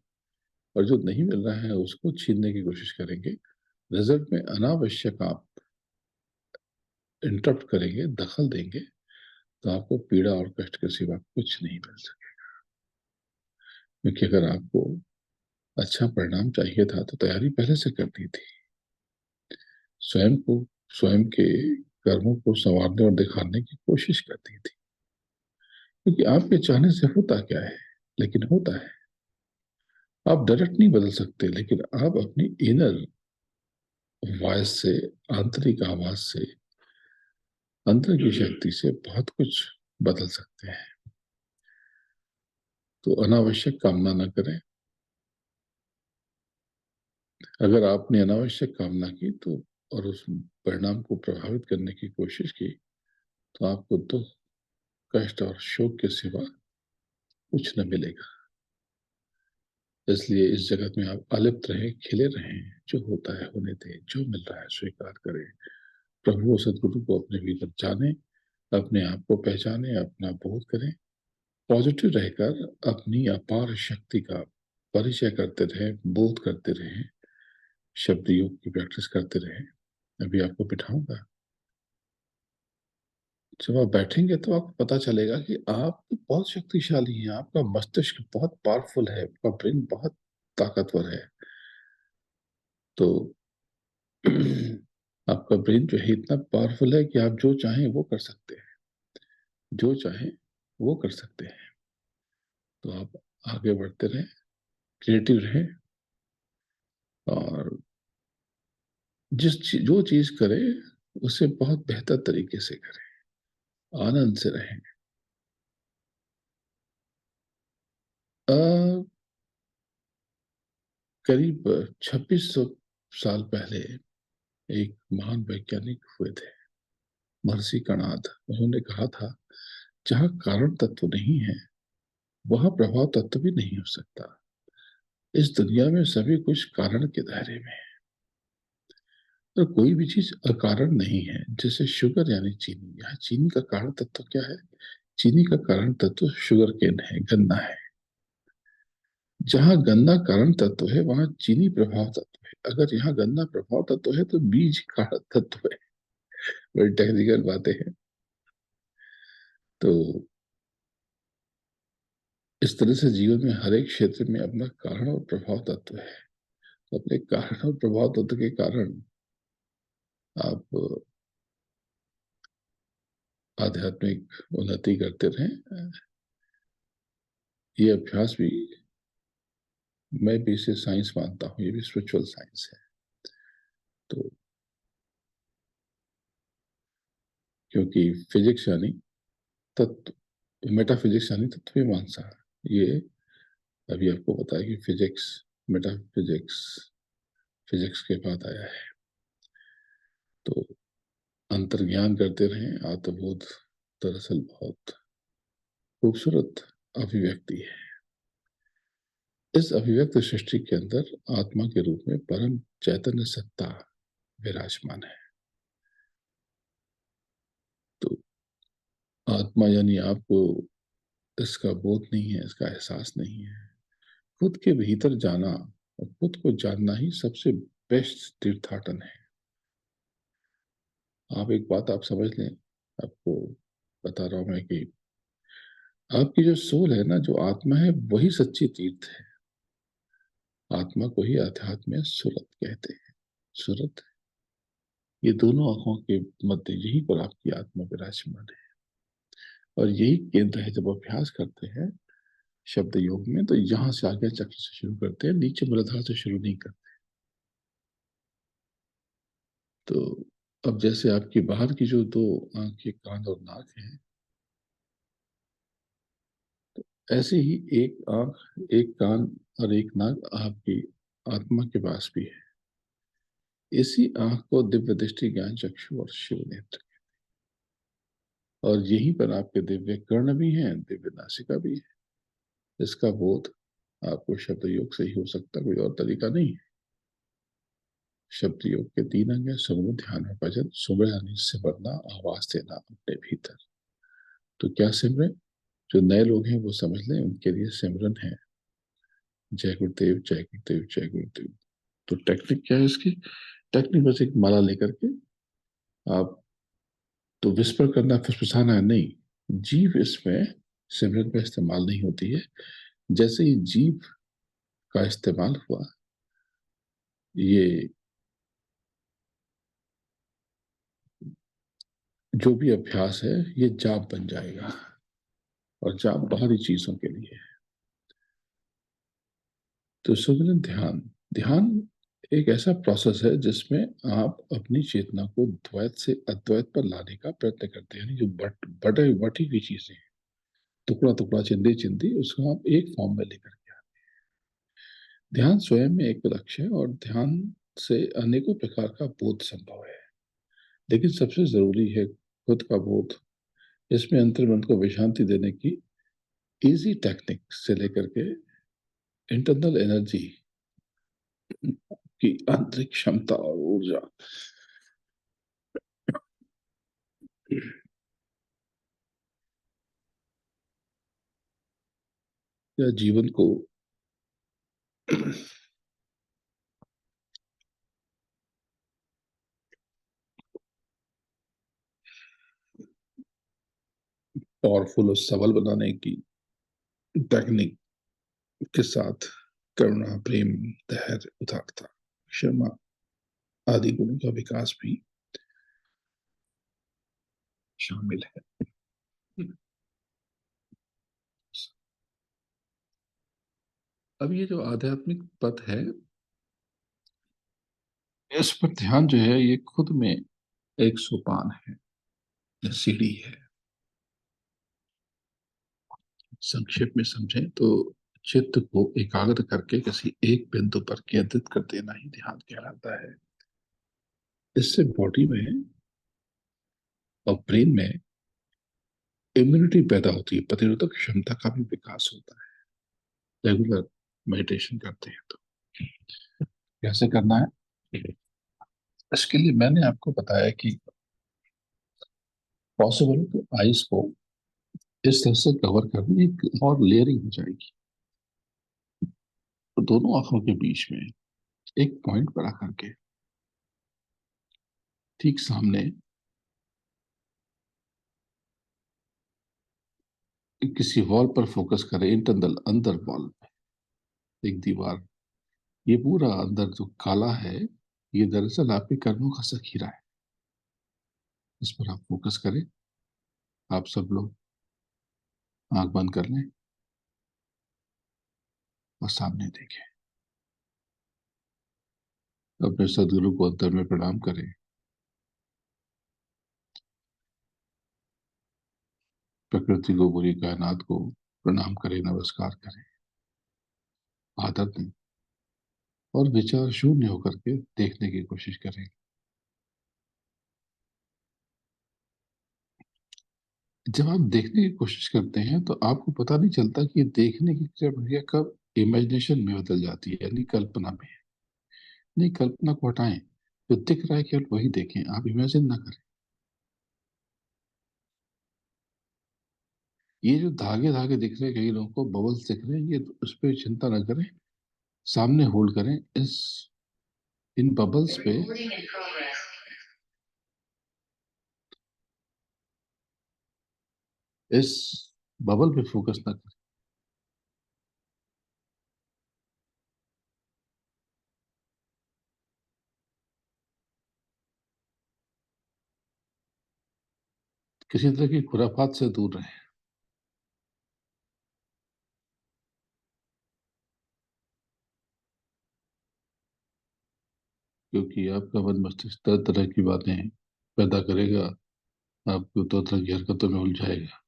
और जो नहीं मिल रहा है उसको छीनने की कोशिश करेंगे, रिजल्ट में अनावश्यक आप इंटरप्ट करेंगे, दखल देंगे, तो आपको पीड़ा और कष्ट के सिवा कुछ नहीं मिल सके। क्योंकि अगर आपको अच्छा परिणाम चाहिए था तो तैयारी पहले से कर दी थी। स्वयं को, स्वयं के कर्मों को संवारने और दिखाने की कोशिश करती थी। क्योंकि आपके चाहने से होता क्या है, लेकिन होता है। आप डायरेक्ट नहीं बदल सकते, लेकिन आप अपनी इनर वॉइस से, आंतरिक आवाज से, अंतर की शक्ति से बहुत कुछ बदल सकते हैं। तो अनावश्यक कामना न करें। अगर आपने अनावश्यक कामना की तो और उस परिणाम को प्रभावित करने की कोशिश की, तो आपको दुख, कष्ट और शोक के सिवा कुछ न मिलेगा। इसलिए इस जगत में आप अलिप्त रहें, खिले रहें, जो होता है होने दें, जो मिल रहा है स्वीकार करें। प्रभु और सदगुरु को अपने भीतर जाने, अपने आप को पहचाने, अपना बोध करें, पॉजिटिव रहकर अपनी अपार शक्ति का परिचय करते रहें, बोध करते रहें, शब्द योग की प्रैक्टिस करते रहें। अभी आपको बिठाऊंगा, जब आप बैठेंगे तो आपको पता चलेगा कि आप बहुत शक्तिशाली हैं, आपका मस्तिष्क बहुत पावरफुल है, आपका ब्रेन बहुत ताकतवर है। तो आपका ब्रेन जो है इतना पावरफुल है कि आप जो चाहें वो कर सकते हैं, जो चाहें वो कर सकते हैं। तो आप आगे बढ़ते रहें, क्रिएटिव रहें और जो चीज करें उसे बहुत बेहतर तरीके से करें, आनंद से रहें। करीब 2600 साल पहले एक महान वैज्ञानिक हुए थे, महर्षि कणाद। उन्होंने कहा था, जहां कारण तत्व नहीं है वहां प्रभाव तत्व भी नहीं हो सकता। इस दुनिया में सभी कुछ कारण के दायरे में है, तो कोई भी चीज अकारण नहीं है। जैसे शुगर यानी चीनी, यहाँ चीनी का कारण तत्व क्या है? चीनी का कारण तत्व शुगर केन है, गन्ना है। जहां गन्ना कारण तत्व है वहां चीनी प्रभाव तत्व है। अगर यहाँ गन्ना प्रभाव तत्व है तो बीज कारण तत्व है। बड़ी टेक्निकल बातें हैं। तो इस तरह से जीवन में हर एक क्षेत्र में अपना कारण और प्रभाव तत्व है। तो अपने कारण और प्रभाव तत्व के कारण आप आध्यात्मिक उन्नति करते रहें। ये अभ्यास भी, मैं भी इसे साइंस मानता हूँ, ये भी स्पिरिचुअल साइंस है। तो क्योंकि फिजिक्स यानी तत्व, मेटाफिजिक्स यानी तत्व मीमांसा, ये अभी आपको बताया कि फिजिक्स, मेटाफिजिक्स फिजिक्स के बाद आया है। तो अंतर्ज्ञान करते रहें। आत्मबोध दरअसल बहुत खूबसूरत अभिव्यक्ति है। इस अभिव्यक्त सृष्टि के अंदर आत्मा के रूप में परम चैतन्य सत्ता विराजमान है। तो आत्मा यानी आपको इसका बोध नहीं है, इसका एहसास नहीं है। खुद के भीतर जाना और खुद को जानना ही सबसे बेस्ट तीर्थाटन है। आप एक बात आप समझ लें, आपको बता रहा हूं मैं कि आपकी जो सोल है ना, जो आत्मा है, वही सच्ची तीर्थ है। आत्मा को ही अध्यात्म में सुरत कहते हैं। सुरत, ये दोनों आंखों के मध्य यहीं पर आपकी आत्मा विराजमान है। और यही केंद्र है। जब अभ्यास करते हैं शब्द योग में, तो यहां से आगे चक्र से शुरू करते हैं, नीचे मूलाधार से शुरू नहीं करते। तो अब जैसे आपकी बाहर की जो दो आंखें, कान और नाक है, ऐसे ही एक आंख, एक कान और एक नाक आपकी आत्मा के पास भी है। इसी आंख को दिव्य दृष्टि, ज्ञान चक्षु और शिव नेत्र, और यहीं पर आपके दिव्य कर्ण भी हैं, दिव्य नासिका भी है। इसका बोध आपको शब्द योग से ही हो सकता, कोई और तरीका नहीं है। शब्द योग के तीन अंग है: सुमन, ध्यान और भजन। सुमन यानी सिमरना, आवाज देना अपने भीतर। तो क्या सिमरन? जो नए लोग हैं वो समझ लें, उनके लिए सिमरन है जय गुरुदेव, जय गुरुदेव, जय गुरुदेव। तो टेक्निक क्या है इसकी? टेक्निक बस एक माला लेकर के आप, तो विस्पर करना, फुसफुसाना है नहीं। जीभ इसमें सिमरन में इस्तेमाल नहीं होती है। जैसे ही जीभ का इस्तेमाल हुआ, ये जो भी अभ्यास है ये जाप बन जाएगा। और जाप बाहरी चीजों के लिए है। तो सुमिरन ध्यान, ध्यान एक ऐसा प्रोसेस है जिसमें आप अपनी चेतना को द्वैत से अद्वैत पर लाने का प्रयत्न करते हैं। यानी जो बटे बटी हुई चीजें हैं, टुकड़ा टुकड़ा, चिंदी चिंदी, उसको आप एक फॉर्म में लेकर के आते हैं। ध्यान स्वयं में एक लक्ष्य है, और ध्यान से अनेकों प्रकार का बोध संभव है। लेकिन सबसे जरूरी है खुद का बोध। इसमें अंतर्मन को विश्रांति देने की इजी टेक्निक से लेकर के इंटरनल एनर्जी की आंतरिक क्षमता और ऊर्जा, या जीवन को पावरफुल और सबल बनाने की टेक्निक के साथ करुणा, प्रेम, धैर्य, उदारता, क्षमा आदि गुणों का विकास भी शामिल है। अब ये जो आध्यात्मिक पथ है, इस पर ध्यान जो है ये खुद में एक सोपान है या सीढ़ी है। संक्षेप में समझें तो चित्त को एकाग्र करके किसी एक बिंदु पर केंद्रित कर देना ही ध्यान कहलाता है। इससे बॉडी में और ब्रेन में इम्यूनिटी पैदा होती है, प्रतिरोधक क्षमता का भी विकास होता है रेगुलर मेडिटेशन करते हैं तो। कैसे करना है? इसके लिए मैंने आपको बताया कि पॉसिबल तो आइस को इस तरह से कवर करनी, एक और लेयरिंग हो जाएगी। तो दोनों आंखों के बीच में एक पॉइंट बना करके ठीक सामने किसी वॉल पर फोकस करें, इंटरनल अंदर वॉल पे एक दीवार। ये पूरा अंदर जो काला है, ये दरअसल आपके कर्मों का जखीरा है। इस पर आप फोकस करें। आप सब लोग आंख बंद कर लें और सामने देखें। अपने सदगुरु को अंतर में प्रणाम करें। प्रकृति को, पूरी कायनात को प्रणाम करें, नमस्कार करें, आदर दें, और विचार शून्य होकर के देखने की कोशिश करें। जब आप देखने की कोशिश करते हैं तो आपको पता नहीं चलता कि ये देखने की प्रक्रिया कब इमेजिनेशन में बदल जाती है, यानी कल्पना में। नहीं, कल्पना को हटाएं। जो दिख रहा है केवल वही देखें, आप इमेजिन ना करें। ये जो धागे धागे दिख रहे हैं, कई लोगों को बबल्स दिख रहे हैं, ये उस पर चिंता ना करें। सामने होल्ड करें इस इन बबल्स पे। इस बबल पे फोकस ना करें। किसी तरह की खुराफात से दूर रहें, क्योंकि आपका मन मस्तिष्क तरह तरह की बातें पैदा करेगा, आपको तरह तरह की हरकतों में उलझाएगा।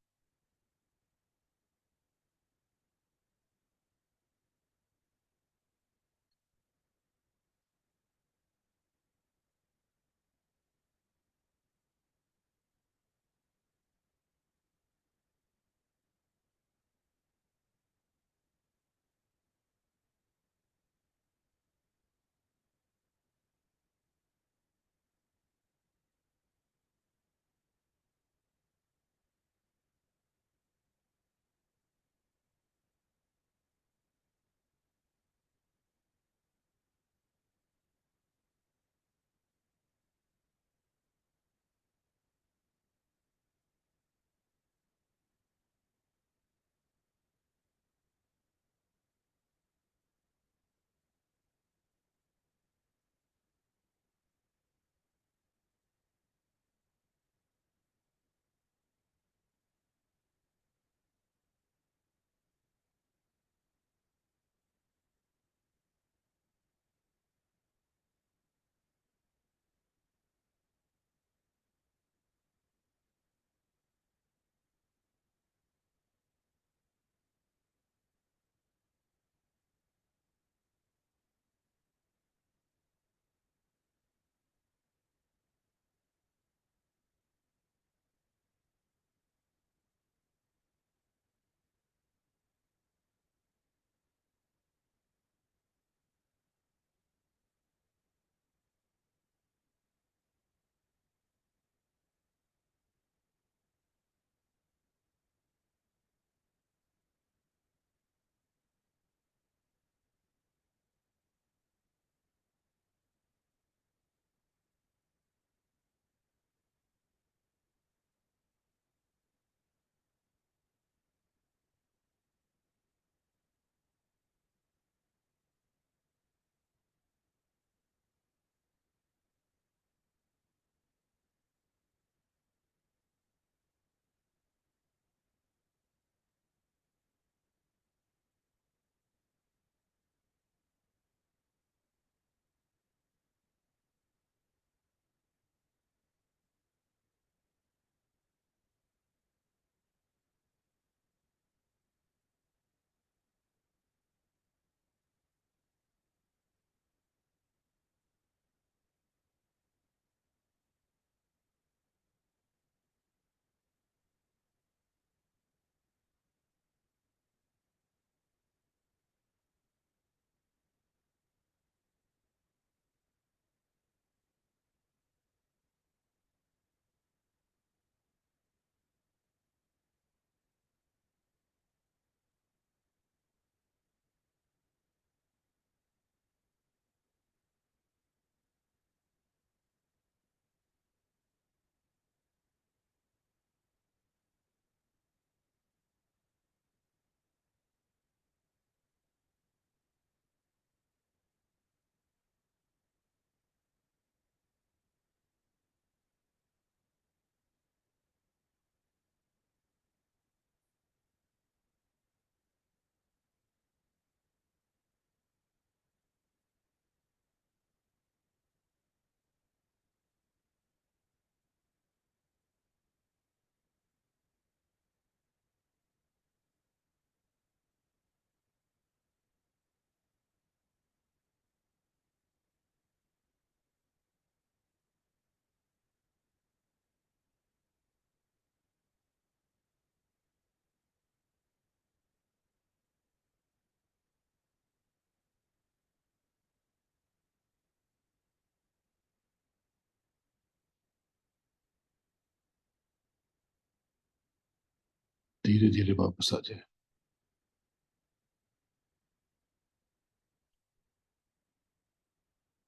धीरे धीरे वापस आ जाए।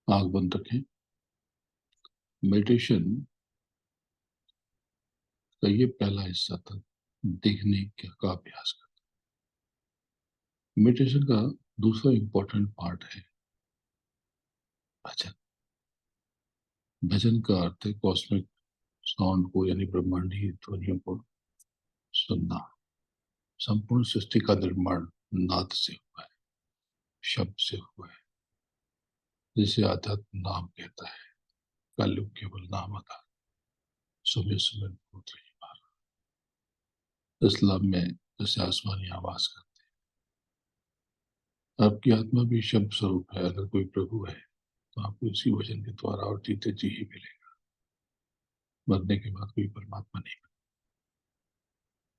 आंख बंद रखें। मेडिटेशन का ये पहला हिस्सा था, देखने का अभ्यास का। मेडिटेशन का दूसरा इंपॉर्टेंट पार्ट है भजन। भजन का अर्थ है कॉस्मिक साउंड को यानी ब्रह्मांडीय ध्वनियों को सुनना। संपूर्ण सृष्टि का निर्माण नाद से हुआ है, शब्द से हुआ है, जिसे अध्यात्म नाम कहता है। कलयुग केवल नाम आधार, सुबह सुबह भूत रही बार। इस्लाम में जैसे आसमानी आवाज करते हैं, आपकी आत्मा भी शब्द स्वरूप है। अगर कोई प्रभु है तो आपको इसी वचन के द्वारा और जीते जी ही मिलेगा। मरने के बाद कोई परमात्मा नहीं मिलता।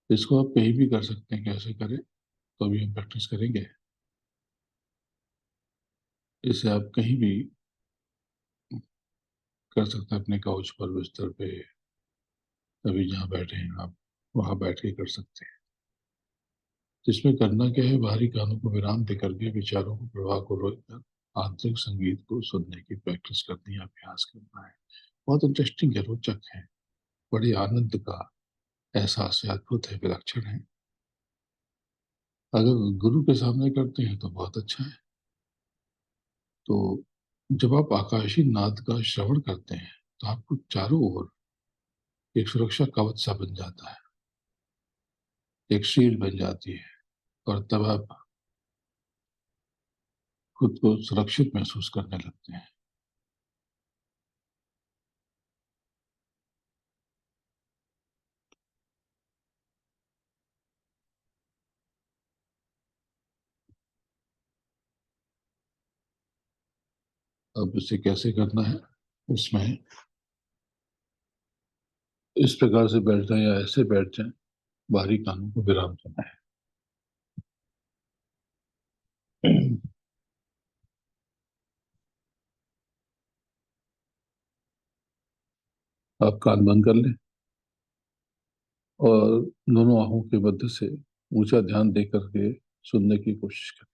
इसको आप कहीं भी कर सकते हैं, कैसे करें तो अभी हम प्रैक्टिस करेंगे। इसे आप कहीं भी कर सकते हैं, अपने काउच पर, बिस्तर पे, अभी जहाँ बैठे हैं आप वहां बैठ के कर सकते हैं। जिसमें करना क्या है, बाहरी कानों को विराम देकर के विचारों को, प्रवाह को रोककर आंतरिक संगीत को सुनने की प्रैक्टिस करनी है, अभ्यास करना है। बहुत इंटरेस्टिंग है, रोचक है, बड़े आनंद का एहसास है, अद्भुत है, विलक्षण है। अगर गुरु के सामने करते हैं तो बहुत अच्छा है। तो जब आप आकाशीय नाद का श्रवण करते हैं तो आपको चारों ओर एक सुरक्षा कवच सा बन जाता है, एक शील्ड बन जाती है, और तब आप खुद को सुरक्षित महसूस करने लगते हैं। अब इसे कैसे करना है, उसमें इस प्रकार से बैठ जाएं या ऐसे बैठ जाएं, बाहरी कानों को विराम देना है। आप कान बंद कर लें और दोनों आंखों के मध्य से ऊंचा ध्यान दे करके सुनने की कोशिश करें।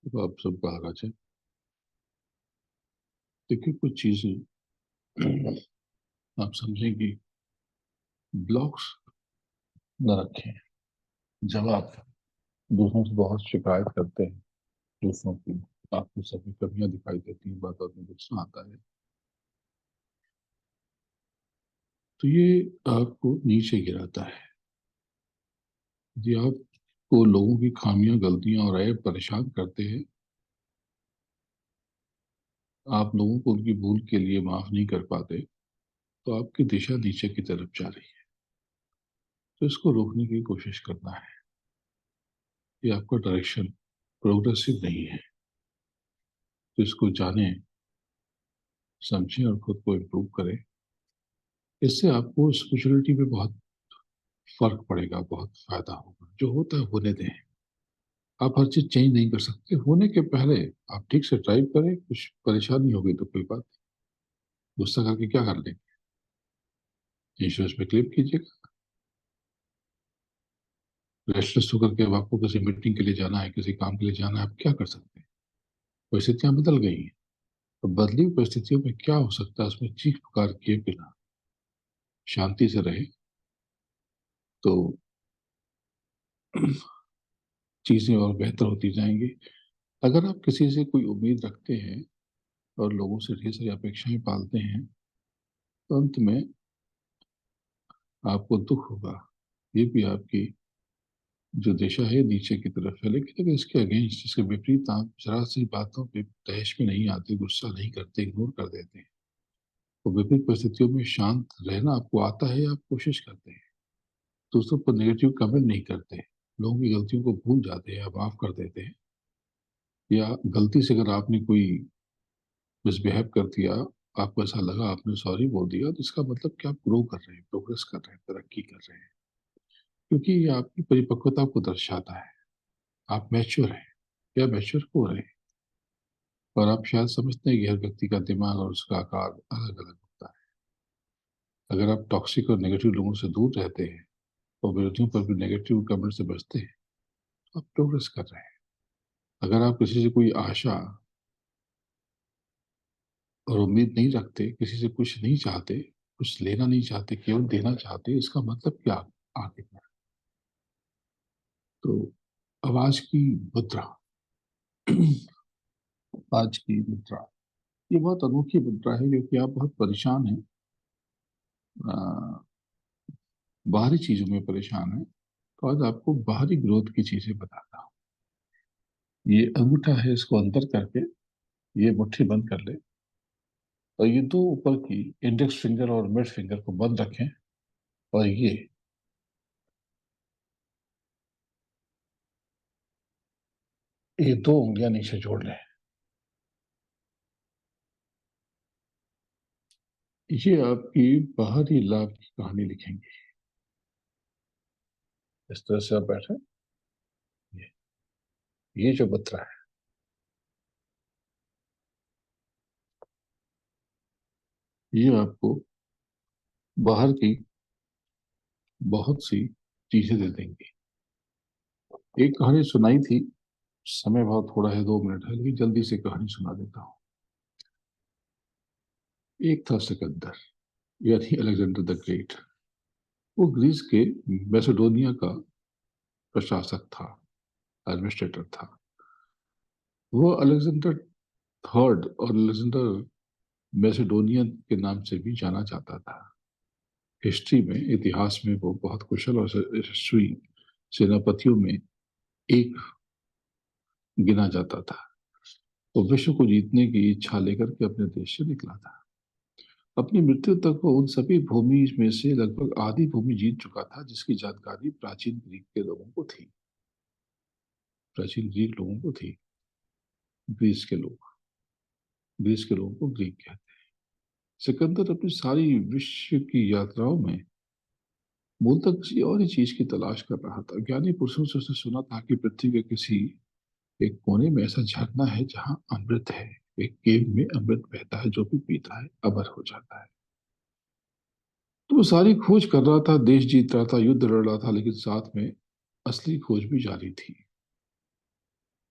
तो आप सब बाहर आ जाए। देखिए, कुछ चीजें आप समझें कि ब्लॉक्स न रखें। जब आप दूसरों से बहुत शिकायत करते हैं, दूसरों की आपको सभी कमियां दिखाई देती हैं, बात में गुस्सा आता है, तो ये आपको नीचे गिराता है। यदि आपको लोगों की खामियां, गलतियां और ऐब परेशान करते हैं, आप लोगों को उनकी भूल के लिए माफ नहीं कर पाते, तो आपकी दिशा नीचे की तरफ जा रही है, तो इसको रोकने की कोशिश करना है। ये आपका डायरेक्शन प्रोग्रेसिव नहीं है, तो इसको जाने, समझें और खुद को इम्प्रूव करें। इससे आपको स्पिरिचुअलिटी में बहुत फर्क पड़ेगा, बहुत फायदा होगा। जो होता है होने दें। आप हर चीज चेंज नहीं कर सकते। होने के पहले आप ठीक से ड्राइव करें, कुछ परेशानी होगी तो कोई बात नहीं, गुस्सा करके क्या कर लेंगे, इंश्योरेंस पे क्लेम कीजिएगा। रेस्टलेस होकर के अब आपको किसी मीटिंग के लिए जाना है, किसी काम के लिए जाना है, आप क्या कर सकते हैं? परिस्थितियां बदल गई हैं। तो बदली हुई परिस्थितियों में क्या हो सकता है, उसमें चीख पुकार किए बिना शांति से रहे, तो चीजें और बेहतर होती जाएंगी। अगर आप किसी से कोई उम्मीद रखते हैं और लोगों से ढेर सारी अपेक्षाएं पालते हैं, तो अंत में आपको दुख होगा। ये भी आपकी जो दिशा है नीचे की तरफ है। लेकिन अगर इसके अगेंस्ट, इसके विपरीत आप जरा सी बातों पे तहश में नहीं आते, गुस्सा नहीं करते, इग्नोर कर देते हैं, तो विपरीत परिस्थितियों में शांत रहना आपको आता है, आप कोशिश करते हैं, दूसरों पर नेगेटिव कमेंट नहीं करते, लोगों की गलतियों को भूल जाते हैं, माफ कर देते हैं, या गलती से अगर आपने कोई मिसबिहेव कर दिया, आपको ऐसा लगा, आपने सॉरी बोल दिया, तो इसका मतलब कि आप ग्रो कर रहे हैं, प्रोग्रेस कर रहे हैं, तरक्की कर रहे हैं, क्योंकि ये आपकी परिपक्वता को दर्शाता है। आप मैच्योर हैं या मैच्योर हो रहे हैं। और आप शायद समझते हैं कि हर व्यक्ति का दिमाग और उसका आकार अलग अलग होता है। अगर आप टॉक्सिक और नेगेटिव लोगों से दूर रहते हैं और विरोधियों पर भी नेगेटिव कमेंट से बचते हैं, तो आप प्रोग्रेस कर रहे हैं। अगर आप किसी से कोई आशा और उम्मीद नहीं रखते, किसी से कुछ नहीं चाहते, कुछ लेना नहीं चाहते, केवल देना चाहते, इसका मतलब क्या आगे है? तो आवाज की मुद्रा, आज की मुद्रा, ये बहुत अनोखी मुद्रा है, क्योंकि आप बहुत परेशान हैं, बाहरी चीजों में परेशान हैं। तो आज आपको बाहरी ग्रोथ की चीजें बताता हूँ। ये अंगूठा है, इसको अंदर करके ये मुट्ठी बंद कर ले, और ये दो ऊपर की इंडेक्स फिंगर और मिड फिंगर को बंद रखें, और ये दो उंगलियां नीचे जोड़ लें। ये आपकी बाहरी लाभ की कहानी लिखेंगे। इस तरह से आप बैठे, ये ये जो बतरा है, ये आपको बाहर की बहुत सी चीजें दे देंगे। एक कहानी सुनाई थी, समय बहुत थोड़ा है, 2 मिनट है, लेकिन जल्दी से कहानी सुना देता हूँ। एक था सिकंदर, यानी अलेक्जेंडर द ग्रेट। वो ग्रीस के मैसेडोनिया का प्रशासक था, एडमिनिस्ट्रेटर था। वो अलेक्जेंडर थर्ड और अलेक्जेंडर मैसेडोनियन के नाम से भी जाना जाता था। हिस्ट्री में, इतिहास में वो बहुत कुशल और यशस्वी सेनापतियों में एक गिना जाता था। वो विश्व को जीतने की इच्छा लेकर के अपने देश से निकला था। अपनी मृत्यु तक वो उन सभी भूमि में से लगभग आधी भूमि जीत चुका था जिसकी जानकारी प्राचीन ग्रीक के लोगों को थी। प्राचीन ग्रीक लोगों को थी। ग्रीस के लोग, ग्रीस के लोगों को ग्रीक कहते हैं। सिकंदर अपनी सारी विश्व की यात्राओं में मूलतः किसी और ही चीज की तलाश कर रहा था। ज्ञानी पुरुषों से उसने सुना था कि पृथ्वी के किसी एक कोने में ऐसा झरना है जहां अमृत है। एक केव में अमृत बहता है, जो भी पीता है अमर हो जाता है। तो वो सारी खोज कर रहा था, देश जीत रहा था, युद्ध लड़ रहा था, लेकिन साथ में असली खोज भी जारी थी।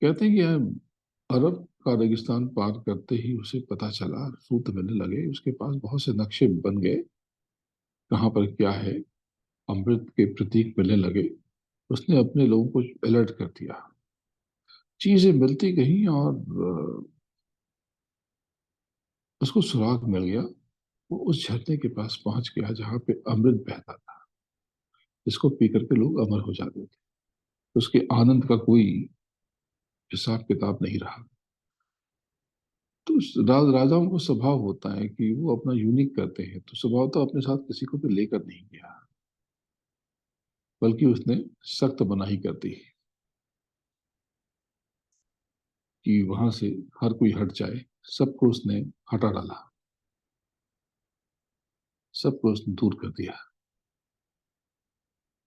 कहते हैं कि अरब का रेगिस्तान पार करते ही उसे पता चला, सूत्र मिलने लगे, उसके पास बहुत से नक्शे बन गए, कहाँ पर क्या है, अमृत के प्रतीक मिलने लगे। उसने अपने लोगों को अलर्ट कर दिया, चीजें मिलती गई, और उसको सुराग मिल गया। वो उस झरने के पास पहुंच गया जहां पे अमृत बहता था, जिसको पी करके लोग अमर हो जाते थे। उसके आनंद का कोई हिसाब किताब नहीं रहा। तो राजाओं को स्वभाव होता है कि वो अपना यूनिक करते हैं, तो स्वभाव तो अपने साथ किसी को भी लेकर नहीं गया, बल्कि उसने सख्त मनाही कर दी कि वहां से हर कोई हट जाए। सबको उसने हटा डाला, सबको उसने दूर कर दिया।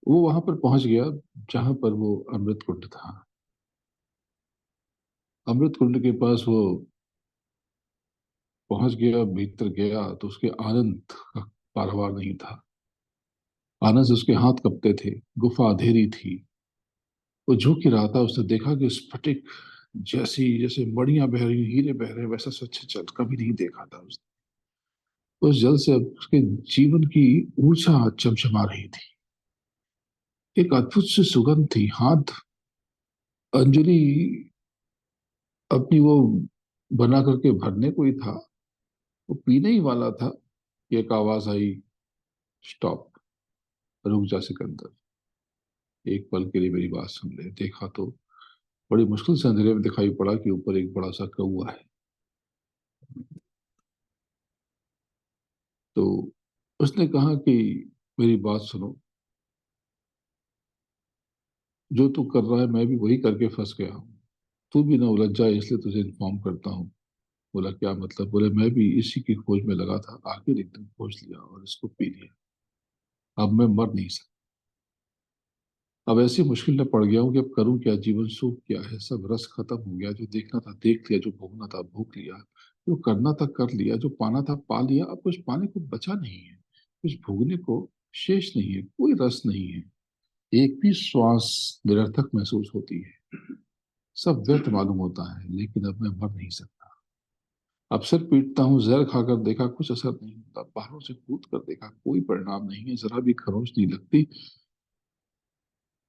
वो वहां पर पहुंच गया जहां पर वो अमृत कुंड था। अमृत कुंड के पास वो पहुंच गया, भीतर गया तो उसके आनंद का पारावार नहीं था। आनंद से उसके हाथ कपते थे, गुफा अंधेरी थी। वो झुक ही रहा था, उसने देखा कि स्फटिक जैसी, जैसे मड़ियां बह रही, हीरे बह रहे, वैसा सच जल कभी नहीं देखा था उसने। उस जल से उसके जीवन की ऊर्जा चमचमा रही थी। एक अद्भुत सी सुगंध थी। हाथ अंजलि अपनी वो बना करके भरने को ही था, वो पीने ही वाला था कि एक आवाज आई, स्टॉप, रुक जा सिकंदर, एक पल के लिए मेरी बात सुन ले। देखा तो बड़ी मुश्किल से अंधेरे में दिखाई पड़ा कि ऊपर एक बड़ा सा कौवा है। तो उसने कहा कि मेरी बात सुनो, जो तू कर रहा है मैं भी वही करके फंस गया हूँ। तू भी ना उलझ जाए इसलिए तुझे इन्फॉर्म करता हूँ। बोला क्या मतलब? बोले मैं भी इसी की खोज में लगा था, आखिर एकदम खोज लिया और इसको पी लिया। अब मैं मर नहीं सकता। अब ऐसी मुश्किल में पड़ गया हूँ कि अब करूँ क्या? जीवन सूख गया है, सब रस खत्म हो गया। जो देखना था देख लिया, जो भोगना था भोग लिया, जो करना था कर लिया, जो पाना था पा लिया। अब कुछ पाने को बचा नहीं है, कुछ भोगने को शेष नहीं है, कोई रस नहीं है। एक भी श्वास निरर्थक महसूस होती है, सब व्यर्थ मालूम होता है। लेकिन अब मैं मर नहीं सकता। अब सिर पीटता हूँ, जहर खाकर देखा, कुछ असर नहीं होता। बाहरों से कूद कर देखा, कोई परिणाम नहीं है, जरा भी खरोंच नहीं लगती।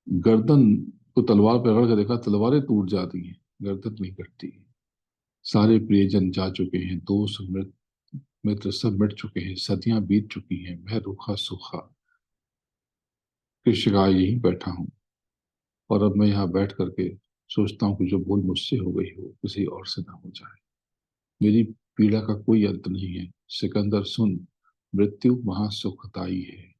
गर्दन को तलवार पे रगड़ के देखा, तलवारें टूट जाती हैं, गर्दन नहीं कटती। सारे प्रियजन जा चुके हैं, दोस्त मित्र सब मिट चुके हैं, सदियां बीत चुकी हैं, मैं रूखा सूखा कृषिकाय यहीं बैठा हूँ। और अब मैं यहाँ बैठ करके सोचता हूँ कि जो भूल मुझसे हो गई हो किसी और से ना हो जाए। मेरी पीड़ा का कोई अंत नहीं है। सिकंदर सुन, मृत्यु महासुखदाई है।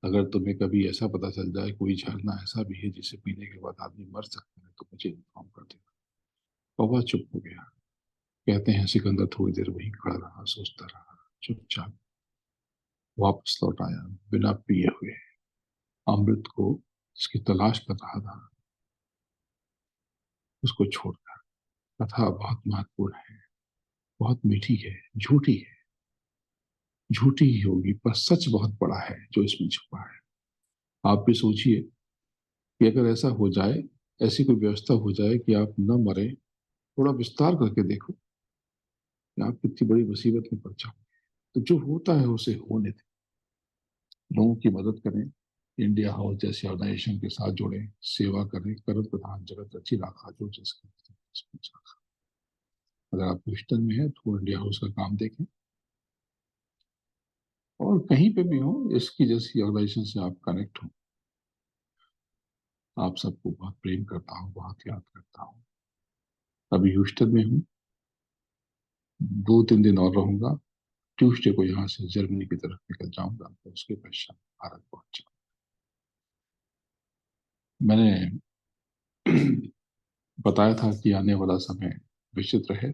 अगर तुम्हें कभी ऐसा पता चल जाए कोई झरना ऐसा भी है जिसे पीने के बाद आदमी मर सकता है, तो मुझे इन्फॉर्म कर देना। कौवा चुप हो गया। कहते हैं सिकंदर थोड़ी देर वहीं खड़ा रहा, सोचता रहा, चुपचाप वापस लौट आया, बिना पिए हुए, अमृत को इसकी तलाश कर रहा था, उसको छोड़कर। कथा बहुत महत्वपूर्ण है, बहुत मीठी है, झूठी है, झूठी ही होगी पर सच बहुत बड़ा है जो इसमें छुपा है। आप भी सोचिए कि अगर ऐसा हो जाए, ऐसी कोई व्यवस्था हो जाए कि आप न मरे, थोड़ा विस्तार करके देखो कि आप कितनी बड़ी मुसीबत में पड़ जाओ। तो जो होता है उसे होने दें, लोगों की मदद करें, इंडिया हाउस जैसे ऑर्गेनाइजेशन के साथ जुड़े, सेवा करें, कर्म प्रधान जगत रची राखा, जो जिसके अगर आप ह्यूस्टन में है तो इंडिया हाउस का काम देखें, और कहीं पे भी हो इसकी जैसी ऑर्गेनाइजेशन से आप कनेक्ट हो। आप सबको बहुत प्रेम करता हूँ, बहुत याद करता हूँ। अभी ह्यूस्टन में हूँ, 2-3 दिन और रहूंगा। ट्यूसडे को यहाँ से जर्मनी की तरफ निकल जाऊंगा, तो उसके पश्चात भारत पहुंच जाऊंगा। मैंने बताया था कि आने वाला समय विचित्र है,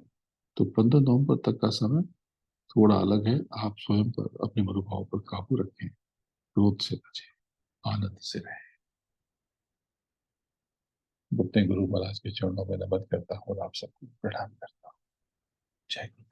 तो 15 नवंबर तक का समय थोड़ा अलग है। आप स्वयं पर, अपने मनोभाव पर काबू रखें, क्रोध से बचें, आनंद से रहें। अपने गुरु महाराज के चरणों में नमन करता हूँ और आप सबको प्रणाम करता हूँ। जय गुरु।